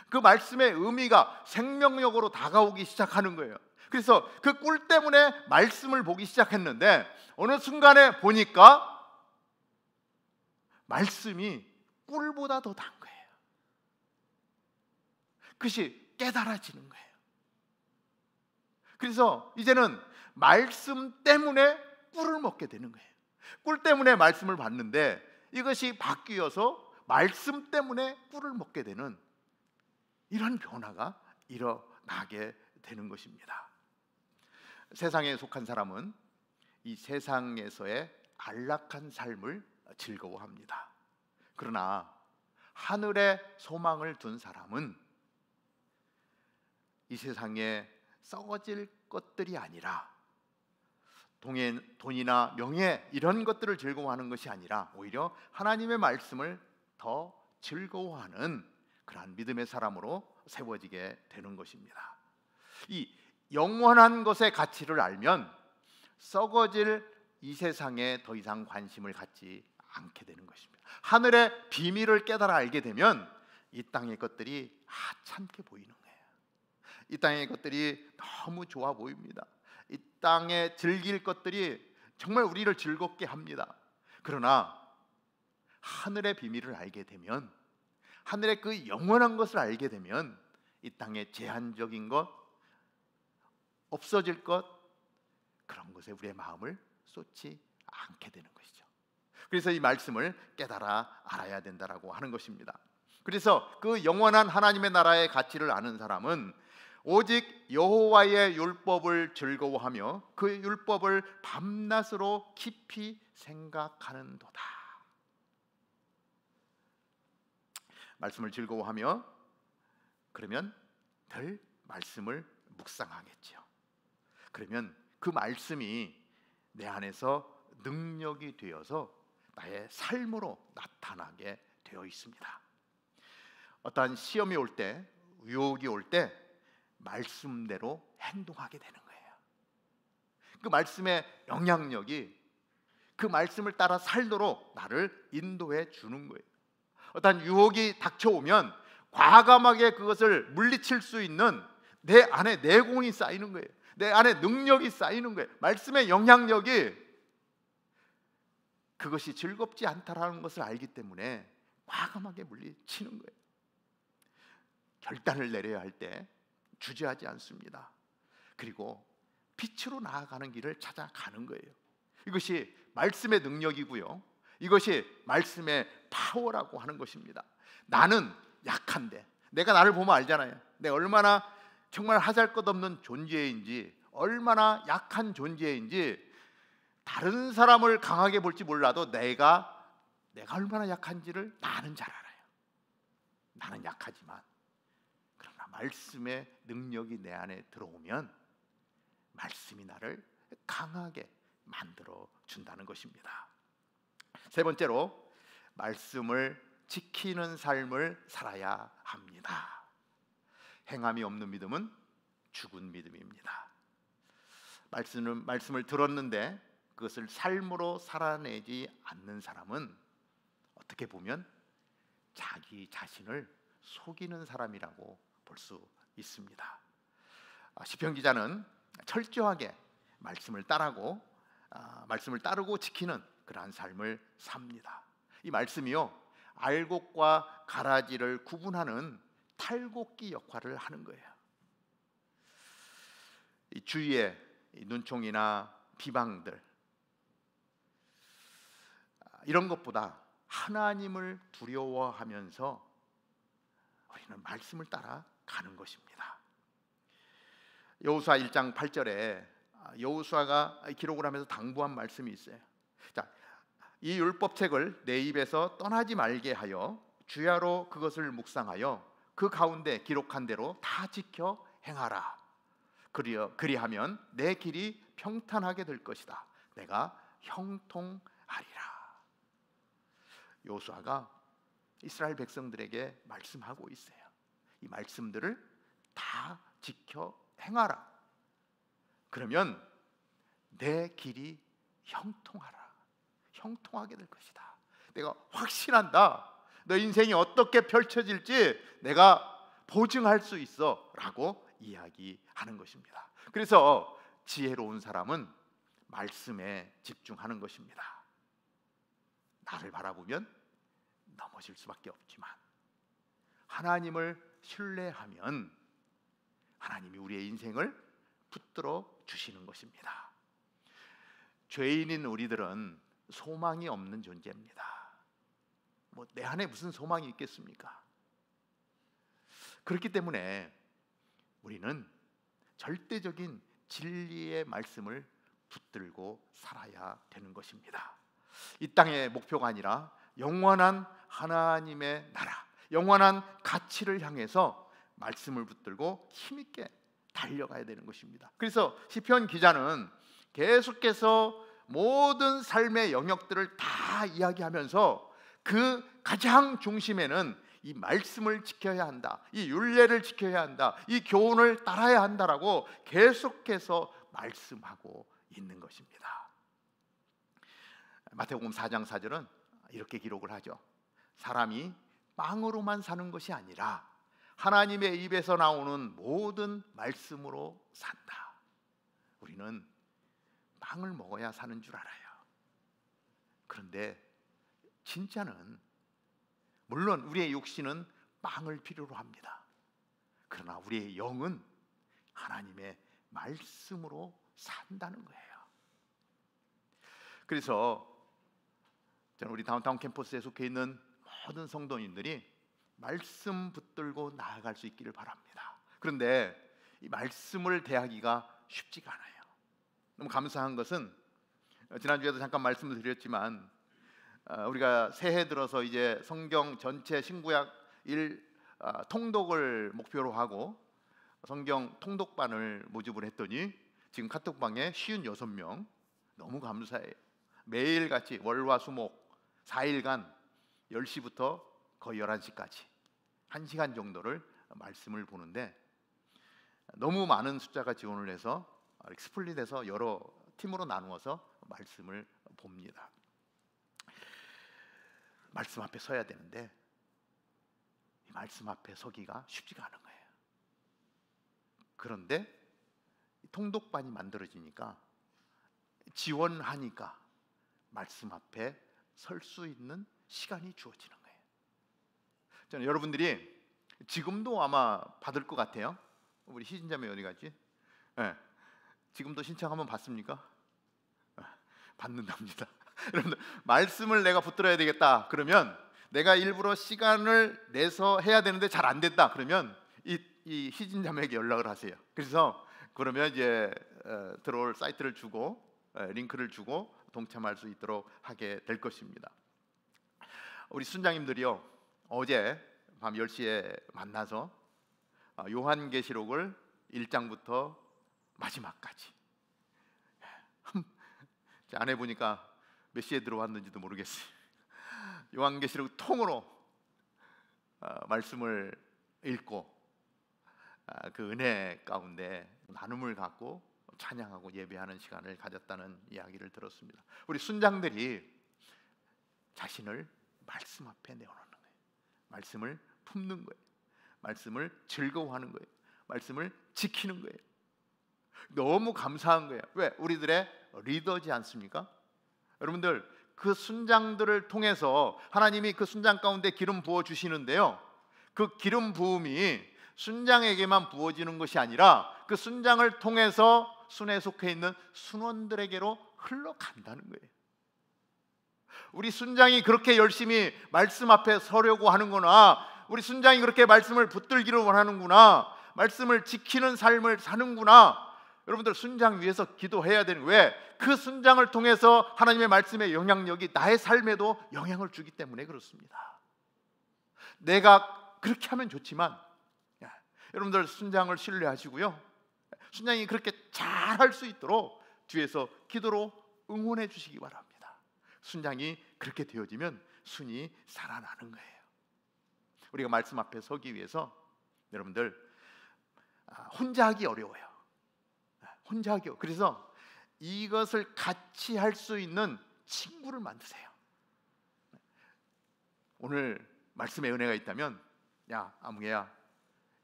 그 말씀의 의미가 생명력으로 다가오기 시작하는 거예요. 그래서 그 꿀 때문에 말씀을 보기 시작했는데 어느 순간에 보니까 말씀이 꿀보다 더 단 거예요. 그것이 깨달아지는 거예요. 그래서 이제는 말씀 때문에 꿀을 먹게 되는 거예요. 꿀 때문에 말씀을 받는데 이것이 바뀌어서 말씀 때문에 꿀을 먹게 되는 이런 변화가 일어나게 되는 것입니다. 세상에 속한 사람은 이 세상에서의 안락한 삶을 즐거워합니다. 그러나 하늘에 소망을 둔 사람은 이 세상에 썩어질 것들이 아니라 돈이나 명예 이런 것들을 즐거워하는 것이 아니라 오히려 하나님의 말씀을 더 즐거워하는 그러한 믿음의 사람으로 세워지게 되는 것입니다. 이 영원한 것의 가치를 알면 썩어질 이 세상에 더 이상 관심을 갖지 않게 되는 것입니다. 하늘의 비밀을 깨달아 알게 되면 이 땅의 것들이 하찮게 보이는 거예요. 이 땅의 것들이 너무 좋아 보입니다. 이 땅에 즐길 것들이 정말 우리를 즐겁게 합니다. 그러나 하늘의 비밀을 알게 되면, 하늘의 그 영원한 것을 알게 되면 이 땅의 제한적인 것, 없어질 것, 그런 것에 우리의 마음을 쏟지 않게 되는 것이죠. 그래서 이 말씀을 깨달아 알아야 된다라고 하는 것입니다. 그래서 그 영원한 하나님의 나라의 가치를 아는 사람은 오직 여호와의 율법을 즐거워하며 그 율법을 밤낮으로 깊이 생각하는도다. 말씀을 즐거워하며 그러면 늘 말씀을 묵상하겠죠. 그러면 그 말씀이 내 안에서 능력이 되어서 나의 삶으로 나타나게 되어 있습니다. 어떠한 시험이 올 때, 유혹이 올 때 말씀대로 행동하게 되는 거예요. 그 말씀의 영향력이 그 말씀을 따라 살도록 나를 인도해 주는 거예요. 어떠한 유혹이 닥쳐오면 과감하게 그것을 물리칠 수 있는 내 안에 내공이 쌓이는 거예요. 내 안에 능력이 쌓이는 거예요. 말씀의 영향력이 그것이 즐겁지 않다라는 것을 알기 때문에 과감하게 물리치는 거예요. 결단을 내려야 할 때 주저하지 않습니다. 그리고 빛으로 나아가는 길을 찾아가는 거예요. 이것이 말씀의 능력이고요, 이것이 말씀의 파워라고 하는 것입니다. 나는 약한데, 내가 나를 보면 알잖아요. 내가 얼마나 정말 하잘것없는 존재인지, 얼마나 약한 존재인지. 다른 사람을 강하게 볼지 몰라도 내가 얼마나 약한지를 나는 잘 알아요. 나는 약하지만 그러나 말씀의 능력이 내 안에 들어오면 말씀이 나를 강하게 만들어 준다는 것입니다. 세 번째로, 말씀을 지키는 삶을 살아야 합니다. 행함이 없는 믿음은 죽은 믿음입니다. 말씀을 들었는데 그것을 삶으로 살아내지 않는 사람은 어떻게 보면 자기 자신을 속이는 사람이라고 볼 수 있습니다. 시편 기자는 철저하게 말씀을 따르고 지키는 그러한 삶을 삽니다. 이 말씀이요, 알곡과 가라지를 구분하는 탈곡기 역할을 하는 거예요. 이 주위에 눈총이나 비방들, 이런 것보다 하나님을 두려워하면서 우리는 말씀을 따라 가는 것입니다. 여호수아 1장 8절에 여호수아가 기록을 하면서 당부한 말씀이 있어요. 자, 이 율법책을 내 입에서 떠나지 말게 하여 주야로 그것을 묵상하여 그 가운데 기록한 대로 다 지켜 행하라. 그리하면 내 길이 평탄하게 될 것이다. 내가 형통하리라. 여호수아가 이스라엘 백성들에게 말씀하고 있어요. 이 말씀들을 다 지켜 행하라. 그러면 내 길이 형통하게 될 것이다. 내가 확신한다. 너 인생이 어떻게 펼쳐질지 내가 보증할 수 있어 라고 이야기하는 것입니다. 그래서 지혜로운 사람은 말씀에 집중하는 것입니다. 나를 바라보면 넘어질 수밖에 없지만 하나님을 신뢰하면 하나님이 우리의 인생을 붙들어 주시는 것입니다. 죄인인 우리들은 소망이 없는 존재입니다. 내 안에 무슨 소망이 있겠습니까? 그렇기 때문에 우리는 절대적인 진리의 말씀을 붙들고 살아야 되는 것입니다. 이 땅의 목표가 아니라 영원한 하나님의 나라, 영원한 가치를 향해서 말씀을 붙들고 힘있게 달려가야 되는 것입니다. 그래서 시편 기자는 계속해서 모든 삶의 영역들을 다 이야기하면서 그 가장 중심에는 이 말씀을 지켜야 한다, 이 율례를 지켜야 한다, 이 교훈을 따라야 한다라고 계속해서 말씀하고 있는 것입니다. 마태복음 4장 4절은 이렇게 기록을 하죠. 사람이 빵으로만 사는 것이 아니라 하나님의 입에서 나오는 모든 말씀으로 산다. 우리는 빵을 먹어야 사는 줄 알아요. 그런데 진짜는, 물론 우리의 육신은 빵을 필요로 합니다. 그러나 우리의 영은 하나님의 말씀으로 산다는 거예요. 그래서 저는 우리 다운타운 캠퍼스에 속해 있는 모든 성도님들이 말씀 붙들고 나아갈 수 있기를 바랍니다. 그런데 이 말씀을 대하기가 쉽지가 않아요. 너무 감사한 것은 지난주에도 잠깐 말씀을 드렸지만 우리가 새해 들어서 이제 성경 전체 신구약 통독을 목표로 하고 성경 통독반을 모집을 했더니 지금 카톡방에 56명, 너무 감사해요. 매일같이 월화수목 4일간 10시부터 거의 11시까지 1시간 정도를 말씀을 보는데, 너무 많은 숫자가 지원을 해서 스플릿해서 여러 팀으로 나누어서 말씀을 봅니다. 말씀 앞에 서야 되는데 이 말씀 앞에 서기가 쉽지가 않은 거예요. 그런데 통독반이 만들어지니까, 지원하니까 말씀 앞에 설 수 있는 시간이 주어지는 거예요. 저는 여러분들이 지금도 아마 받을 것 같아요. 우리 희진자매 어디 갔지? 네. 지금도 신청 한번 받습니까? 받는답니다. 여러분들, 말씀을 내가 붙들어야 되겠다 그러면, 내가 일부러 시간을 내서 해야 되는데 잘 안 된다 그러면 이 희진자매에게 연락을 하세요. 그래서 그러면 이제 들어올 사이트를 주고 링크를 주고 동참할 수 있도록 하게 될 것입니다. 우리 순장님들이요, 어제 밤 10시에 만나서 요한계시록을 1장부터 마지막까지, 안에 보니까 몇 시에 들어왔는지도 모르겠어요. 요한계시록 통으로 말씀을 읽고 그 은혜 가운데 나눔을 갖고 찬양하고 예배하는 시간을 가졌다는 이야기를 들었습니다. 우리 순장들이 자신을 말씀 앞에 내어놓는 거예요. 말씀을 품는 거예요. 말씀을 즐거워하는 거예요. 말씀을 지키는 거예요. 너무 감사한 거예요. 왜? 우리들의 리더지 않습니까? 여러분들, 그 순장들을 통해서 하나님이 그 순장 가운데 기름 부어 주시는데요, 그 기름 부음이 순장에게만 부어지는 것이 아니라 그 순장을 통해서 순에 속해 있는 순원들에게로 흘러간다는 거예요. 우리 순장이 그렇게 열심히 말씀 앞에 서려고 하는구나, 우리 순장이 그렇게 말씀을 붙들기를 원하는구나, 말씀을 지키는 삶을 사는구나. 여러분들, 순장 위해서 기도해야 되는, 왜? 그 순장을 통해서 하나님의 말씀의 영향력이 나의 삶에도 영향을 주기 때문에 그렇습니다. 내가 그렇게 하면 좋지만, 여러분들 순장을 신뢰하시고요, 순장이 그렇게 잘 할 수 있도록 뒤에서 기도로 응원해 주시기 바랍니다. 순장이 그렇게 되어지면 순이 살아나는 거예요. 우리가 말씀 앞에 서기 위해서 여러분들 혼자 하기 어려워요. 혼자 하기. 그래서 이것을 같이 할 수 있는 친구를 만드세요. 오늘 말씀에 은혜가 있다면, 야 아무개야,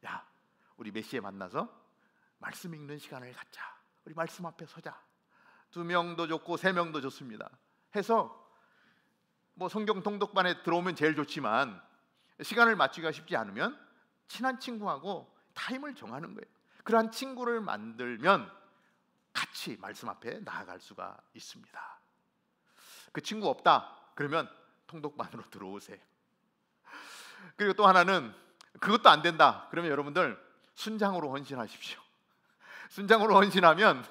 야 우리 몇 시에 만나서 말씀 읽는 시간을 갖자. 우리 말씀 앞에 서자. 2명도 좋고 3명도 좋습니다. 해서 뭐 성경 통독반에 들어오면 제일 좋지만, 시간을 맞추기가 쉽지 않으면 친한 친구하고 타임을 정하는 거예요. 그러한 친구를 만들면 같이 말씀 앞에 나아갈 수가 있습니다. 그 친구 없다 그러면 통독반으로 들어오세요. 그리고 또 하나는, 그것도 안 된다 그러면 여러분들 순장으로 헌신하십시오. 순장으로 헌신하면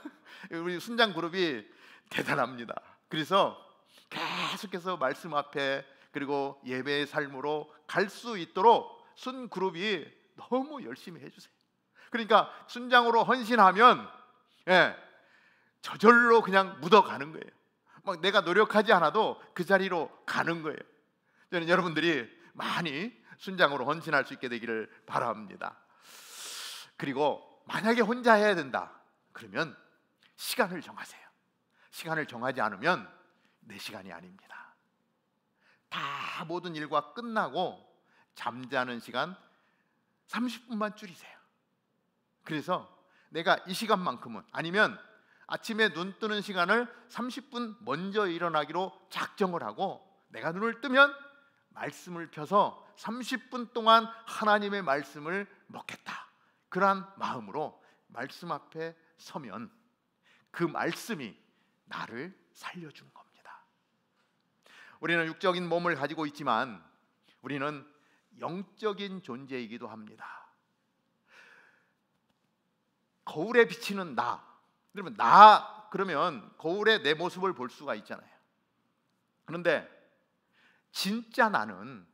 우리 순장 그룹이 대단합니다. 그래서 계속해서 말씀 앞에, 그리고 예배의 삶으로 갈 수 있도록 순 그룹이 너무 열심히 해주세요. 그러니까 순장으로 헌신하면 저절로 그냥 묻어가는 거예요. 막 내가 노력하지 않아도 그 자리로 가는 거예요. 저는 여러분들이 많이 순장으로 헌신할 수 있게 되기를 바랍니다. 그리고 만약에 혼자 해야 된다 그러면 시간을 정하세요. 시간을 정하지 않으면 내 시간이 아닙니다. 다 모든 일과 끝나고 잠자는 시간 30분만 줄이세요. 그래서 내가 이 시간만큼은, 아니면 아침에 눈 뜨는 시간을 30분 먼저 일어나기로 작정을 하고, 내가 눈을 뜨면 말씀을 펴서 30분 동안 하나님의 말씀을 먹겠다. 그러한 마음으로 말씀 앞에 서면 그 말씀이 나를 살려주는 겁니다. 우리는 육적인 몸을 가지고 있지만 우리는 영적인 존재이기도 합니다. 거울에 비치는 나. 그러면 그러면 거울에 내 모습을 볼 수가 있잖아요. 그런데 진짜 나는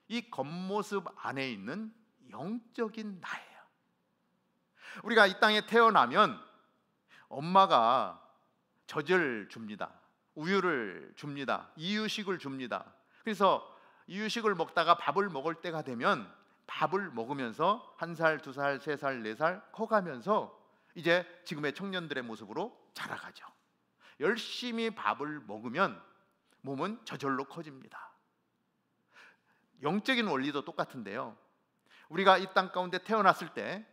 이 겉모습 안에 있는 영적인 나예요. 우리가 이 땅에 태어나면 엄마가 젖을 줍니다. 우유를 줍니다. 이유식을 줍니다. 그래서 이유식을 먹다가 밥을 먹을 때가 되면 밥을 먹으면서 1살, 2살, 3살, 4살 커가면서 이제 지금의 청년들의 모습으로 자라가죠. 열심히 밥을 먹으면 몸은 저절로 커집니다. 영적인 원리도 똑같은데요. 우리가 이 땅 가운데 태어났을 때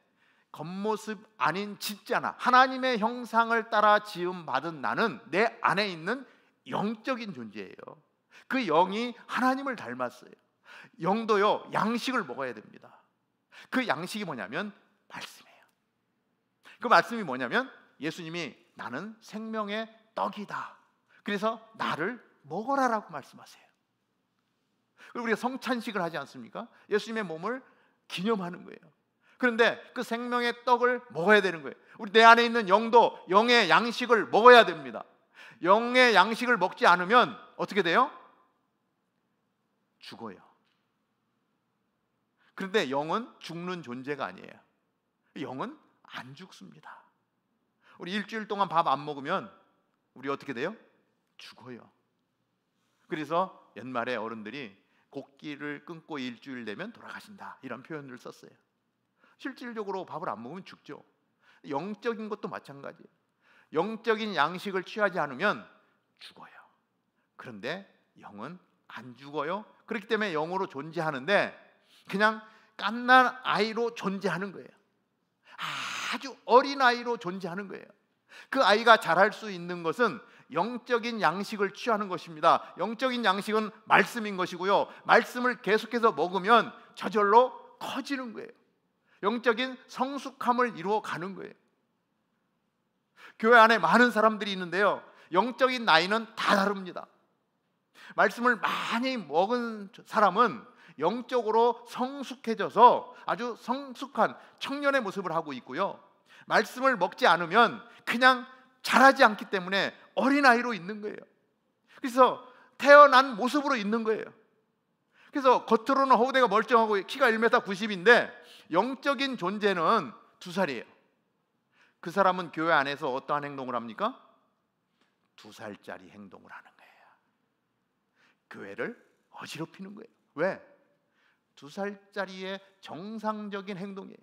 겉모습 아닌 진짜 나, 하나님의 형상을 따라 지음 받은 나는 내 안에 있는 영적인 존재예요. 그 영이 하나님을 닮았어요. 영도요, 양식을 먹어야 됩니다. 그 양식이 뭐냐면 말씀이에요. 그 말씀이 뭐냐면 예수님이 나는 생명의 떡이다. 그래서 나를 먹어라라고 말씀하세요. 그리고 우리가 성찬식을 하지 않습니까? 예수님의 몸을 기념하는 거예요. 그런데 그 생명의 떡을 먹어야 되는 거예요. 우리 내 안에 있는 영도 영의 양식을 먹어야 됩니다. 영의 양식을 먹지 않으면 어떻게 돼요? 죽어요. 그런데 영은 죽는 존재가 아니에요. 영은 안 죽습니다. 우리 일주일 동안 밥 안 먹으면 우리 어떻게 돼요? 죽어요. 그래서 옛말에 어른들이 곡기를 끊고 일주일 되면 돌아가신다, 이런 표현을 썼어요. 실질적으로 밥을 안 먹으면 죽죠. 영적인 것도 마찬가지예요. 영적인 양식을 취하지 않으면 죽어요. 그런데 영은 안 죽어요. 그렇기 때문에 영으로 존재하는데 그냥 갓난 아이로 존재하는 거예요. 아주 어린 아이로 존재하는 거예요. 그 아이가 자랄 수 있는 것은 영적인 양식을 취하는 것입니다. 영적인 양식은 말씀인 것이고요, 말씀을 계속해서 먹으면 저절로 커지는 거예요. 영적인 성숙함을 이루어 가는 거예요. 교회 안에 많은 사람들이 있는데요, 영적인 나이는 다 다릅니다. 말씀을 많이 먹은 사람은 영적으로 성숙해져서 아주 성숙한 청년의 모습을 하고 있고요, 말씀을 먹지 않으면 그냥 자라지 않기 때문에 어린아이로 있는 거예요. 그래서 태어난 모습으로 있는 거예요. 그래서 겉으로는 허우대가 멀쩡하고 키가 1m 90인데 영적인 존재는 2살이에요. 그 사람은 교회 안에서 어떠한 행동을 합니까? 2살짜리 행동을 하는 거예요. 교회를 어지럽히는 거예요. 왜? 2살짜리의 정상적인 행동이에요.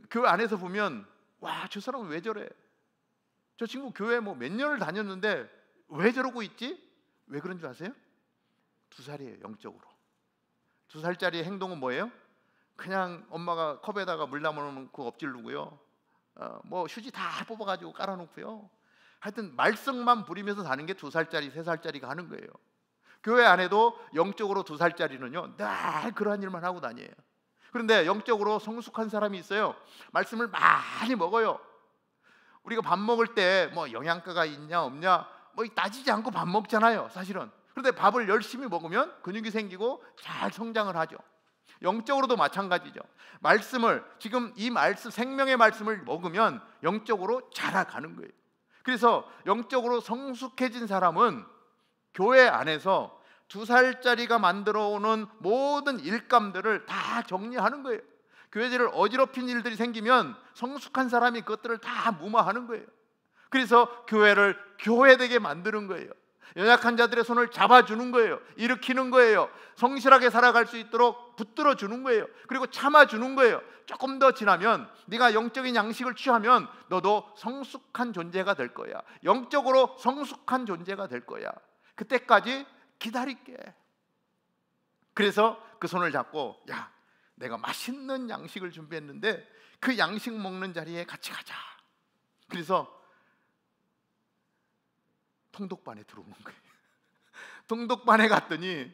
교회 안에서 보면 와, 저 사람은 왜 저래? 저 친구 교회 뭐 몇 년을 다녔는데 왜 저러고 있지? 왜 그런 줄 아세요? 2살이에요. 영적으로. 2살짜리의 행동은 뭐예요? 그냥 엄마가 컵에다가 물 담아놓고 엎질르고요, 뭐 휴지 다 뽑아가지고 깔아놓고요, 하여튼 말썽만 부리면서 사는 게 2살짜리, 3살짜리가 하는 거예요. 교회 안에도 영적으로 2살짜리는요 늘 그러한 일만 하고 다녀요. 그런데 영적으로 성숙한 사람이 있어요. 말씀을 많이 먹어요. 우리가 밥 먹을 때 뭐 영양가가 있냐 없냐 뭐 따지지 않고 밥 먹잖아요, 사실은. 그런데 밥을 열심히 먹으면 근육이 생기고 잘 성장을 하죠. 영적으로도 마찬가지죠. 말씀을, 지금 이 말씀, 생명의 말씀을 먹으면 영적으로 자라가는 거예요. 그래서 영적으로 성숙해진 사람은 교회 안에서 2살짜리가 만들어 오는 모든 일감들을 다 정리하는 거예요. 교회를 어지럽힌 일들이 생기면 성숙한 사람이 그것들을 다 무마하는 거예요. 그래서 교회를 교회되게 만드는 거예요. 연약한 자들의 손을 잡아주는 거예요. 일으키는 거예요. 성실하게 살아갈 수 있도록 붙들어 주는 거예요. 그리고 참아주는 거예요. 조금 더 지나면 네가 영적인 양식을 취하면 너도 성숙한 존재가 될 거야. 영적으로 성숙한 존재가 될 거야. 그때까지 기다릴게. 그래서 그 손을 잡고, 야, 내가 맛있는 양식을 준비했는데 그 양식 먹는 자리에 같이 가자. 그래서 통독반에 들어오는 거예요. 통독반에 갔더니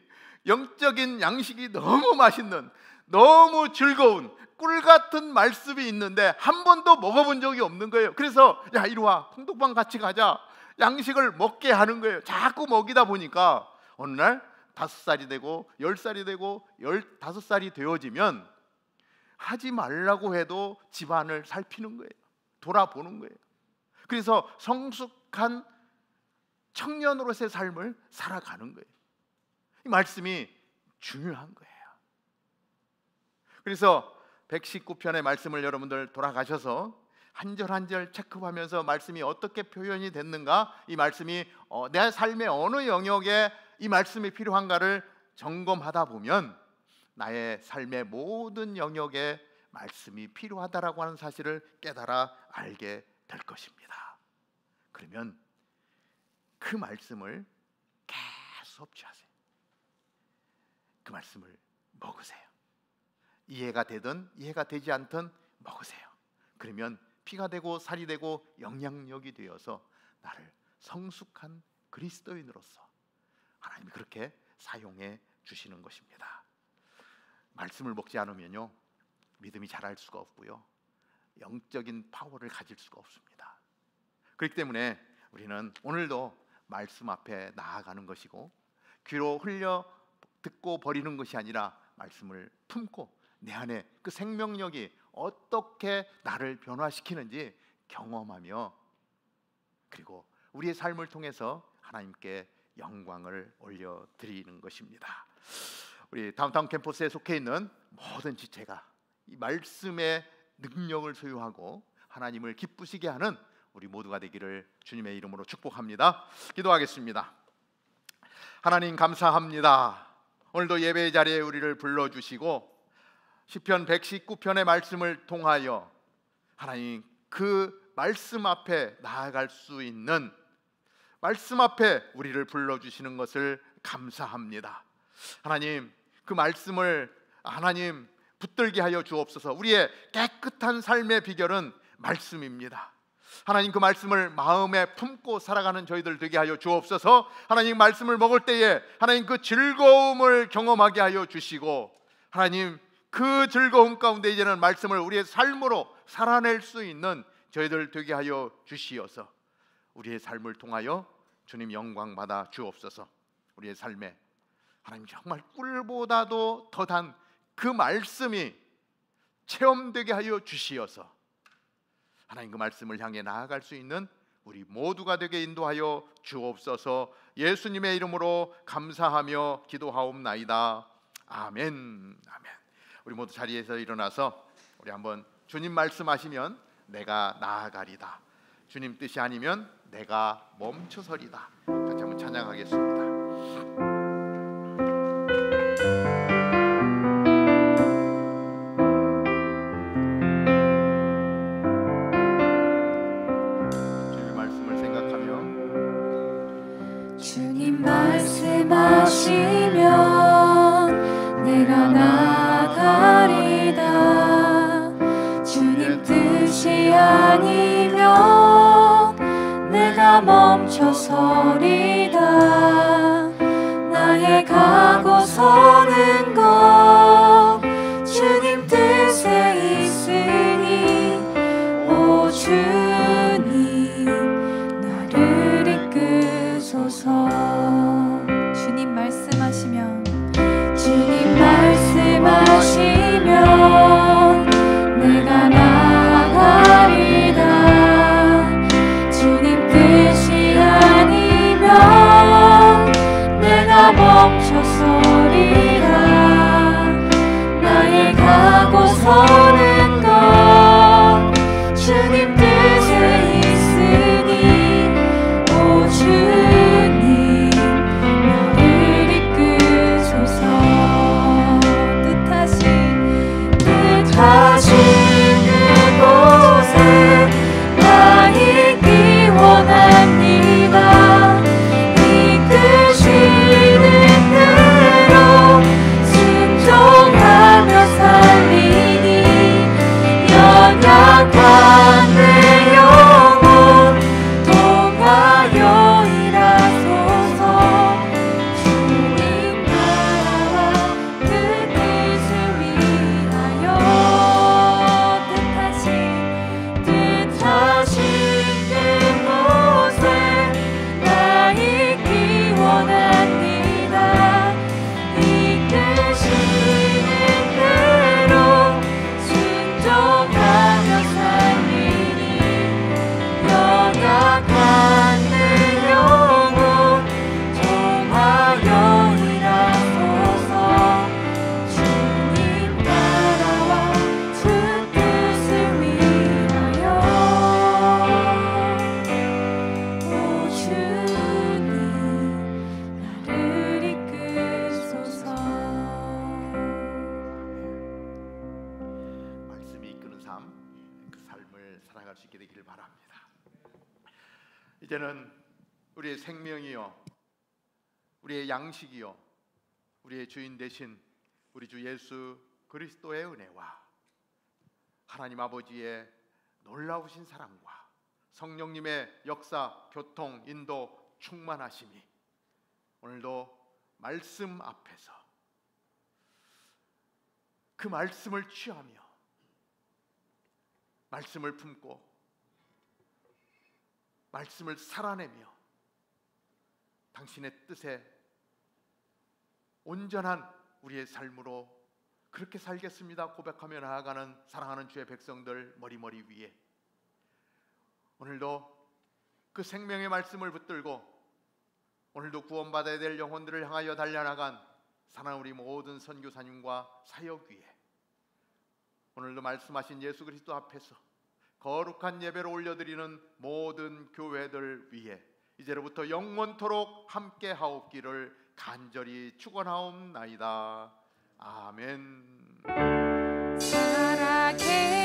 영적인 양식이 너무 맛있는, 너무 즐거운 꿀 같은 말씀이 있는데 한 번도 먹어본 적이 없는 거예요. 그래서 야, 이리 와, 통독반 같이 가자. 양식을 먹게 하는 거예요. 자꾸 먹이다 보니까 어느 날 5살이 되고 10살이 되고 15살이 되어지면 하지 말라고 해도 집안을 살피는 거예요. 돌아보는 거예요. 그래서 성숙한 청년으로서의 삶을 살아가는 거예요. 이 말씀이 중요한 거예요. 그래서 119편의 말씀을 여러분들 돌아가셔서 한 절 한 절 체크하면서 말씀이 어떻게 표현이 됐는가, 이 말씀이 내 삶의 어느 영역에 이 말씀이 필요한가를 점검하다 보면 나의 삶의 모든 영역에 말씀이 필요하다라고 하는 사실을 깨달아 알게 될 것입니다. 그러면 그 말씀을 계속 취하세요. 그 말씀을 먹으세요. 이해가 되든 이해가 되지 않든 먹으세요. 그러면 피가 되고 살이 되고 영향력이 되어서 나를 성숙한 그리스도인으로서 하나님이 그렇게 사용해 주시는 것입니다. 말씀을 먹지 않으면요, 믿음이 자랄 수가 없고요, 영적인 파워를 가질 수가 없습니다. 그렇기 때문에 우리는 오늘도 말씀 앞에 나아가는 것이고, 귀로 흘려 듣고 버리는 것이 아니라 말씀을 품고 내 안에 그 생명력이 어떻게 나를 변화시키는지 경험하며, 그리고 우리의 삶을 통해서 하나님께 영광을 올려드리는 것입니다. 우리 다운타운 캠퍼스에 속해 있는 모든 지체가 이 말씀의 능력을 소유하고 하나님을 기쁘시게 하는 우리 모두가 되기를 주님의 이름으로 축복합니다. 기도하겠습니다. 하나님 감사합니다. 오늘도 예배의 자리에 우리를 불러주시고 시편 119편의 말씀을 통하여 하나님 그 말씀 앞에 나아갈 수 있는, 말씀 앞에 우리를 불러주시는 것을 감사합니다. 하나님 그 말씀을 하나님 붙들게 하여 주옵소서. 우리의 깨끗한 삶의 비결은 말씀입니다. 하나님 그 말씀을 마음에 품고 살아가는 저희들 되게 하여 주옵소서. 하나님 말씀을 먹을 때에 하나님 그 즐거움을 경험하게 하여 주시고, 하나님 그 즐거움 가운데 이제는 말씀을 우리의 삶으로 살아낼 수 있는 저희들 되게 하여 주시어서 우리의 삶을 통하여 주님 영광 받아 주옵소서. 우리의 삶에 하나님 정말 꿀보다도 더 단 그 말씀이 체험되게 하여 주시어서 하나님 그 말씀을 향해 나아갈 수 있는 우리 모두가 되게 인도하여 주옵소서. 예수님의 이름으로 감사하며 기도하옵나이다. 아멘. 아멘. 우리 모두 자리에서 일어나서 우리 한번 주님 말씀하시면 내가 나아가리다, 주님 뜻이 아니면 내가 멈춰서리다, 같이 한번 찬양하겠습니다. 주님의 말씀을 생각하며 주님 말씀하시면 내가 나아가리다. 주님 뜻이 아니면 내가 멈춰서리다. 나의 가고 서는 것 주님 뜻에 있으니 오 주님 나를 이끄소서. 주님 말씀하시면 내가 나아가리다. 주님 뜻이 아니면 내가 멈춰서리다. 나의 가고 서는 것 주님 뜻에 있으니 오 주님 나를 이끄소서. 뜻하신 그곳에 나 있기 원합니다. 이끄시는 대로 바랍니다. 이제는 우리의 생명이요, 우리의 양식이요, 우리의 주인 되신 우리 주 예수 그리스도의 은혜와 하나님 아버지의 놀라우신 사랑과 성령님의 역사, 교통, 인도, 충만하심이 오늘도 말씀 앞에서 그 말씀을 취하며 말씀을 품고 말씀을 살아내며 당신의 뜻에 온전한 우리의 삶으로 그렇게 살겠습니다 고백하며 나아가는 사랑하는 주의 백성들 머리머리 위에 오늘도 그 생명의 말씀을 붙들고 오늘도 구원받아야 될 영혼들을 향하여 달려나간 사랑하는 우리 모든 선교사님과 사역 위에 오늘도 말씀하신 예수 그리스도 앞에서 거룩한 예배를 올려드리는 모든 교회들 위에 이제로부터 영원토록 함께 하옵기를 간절히 축원하옵나이다. 아멘. 살아계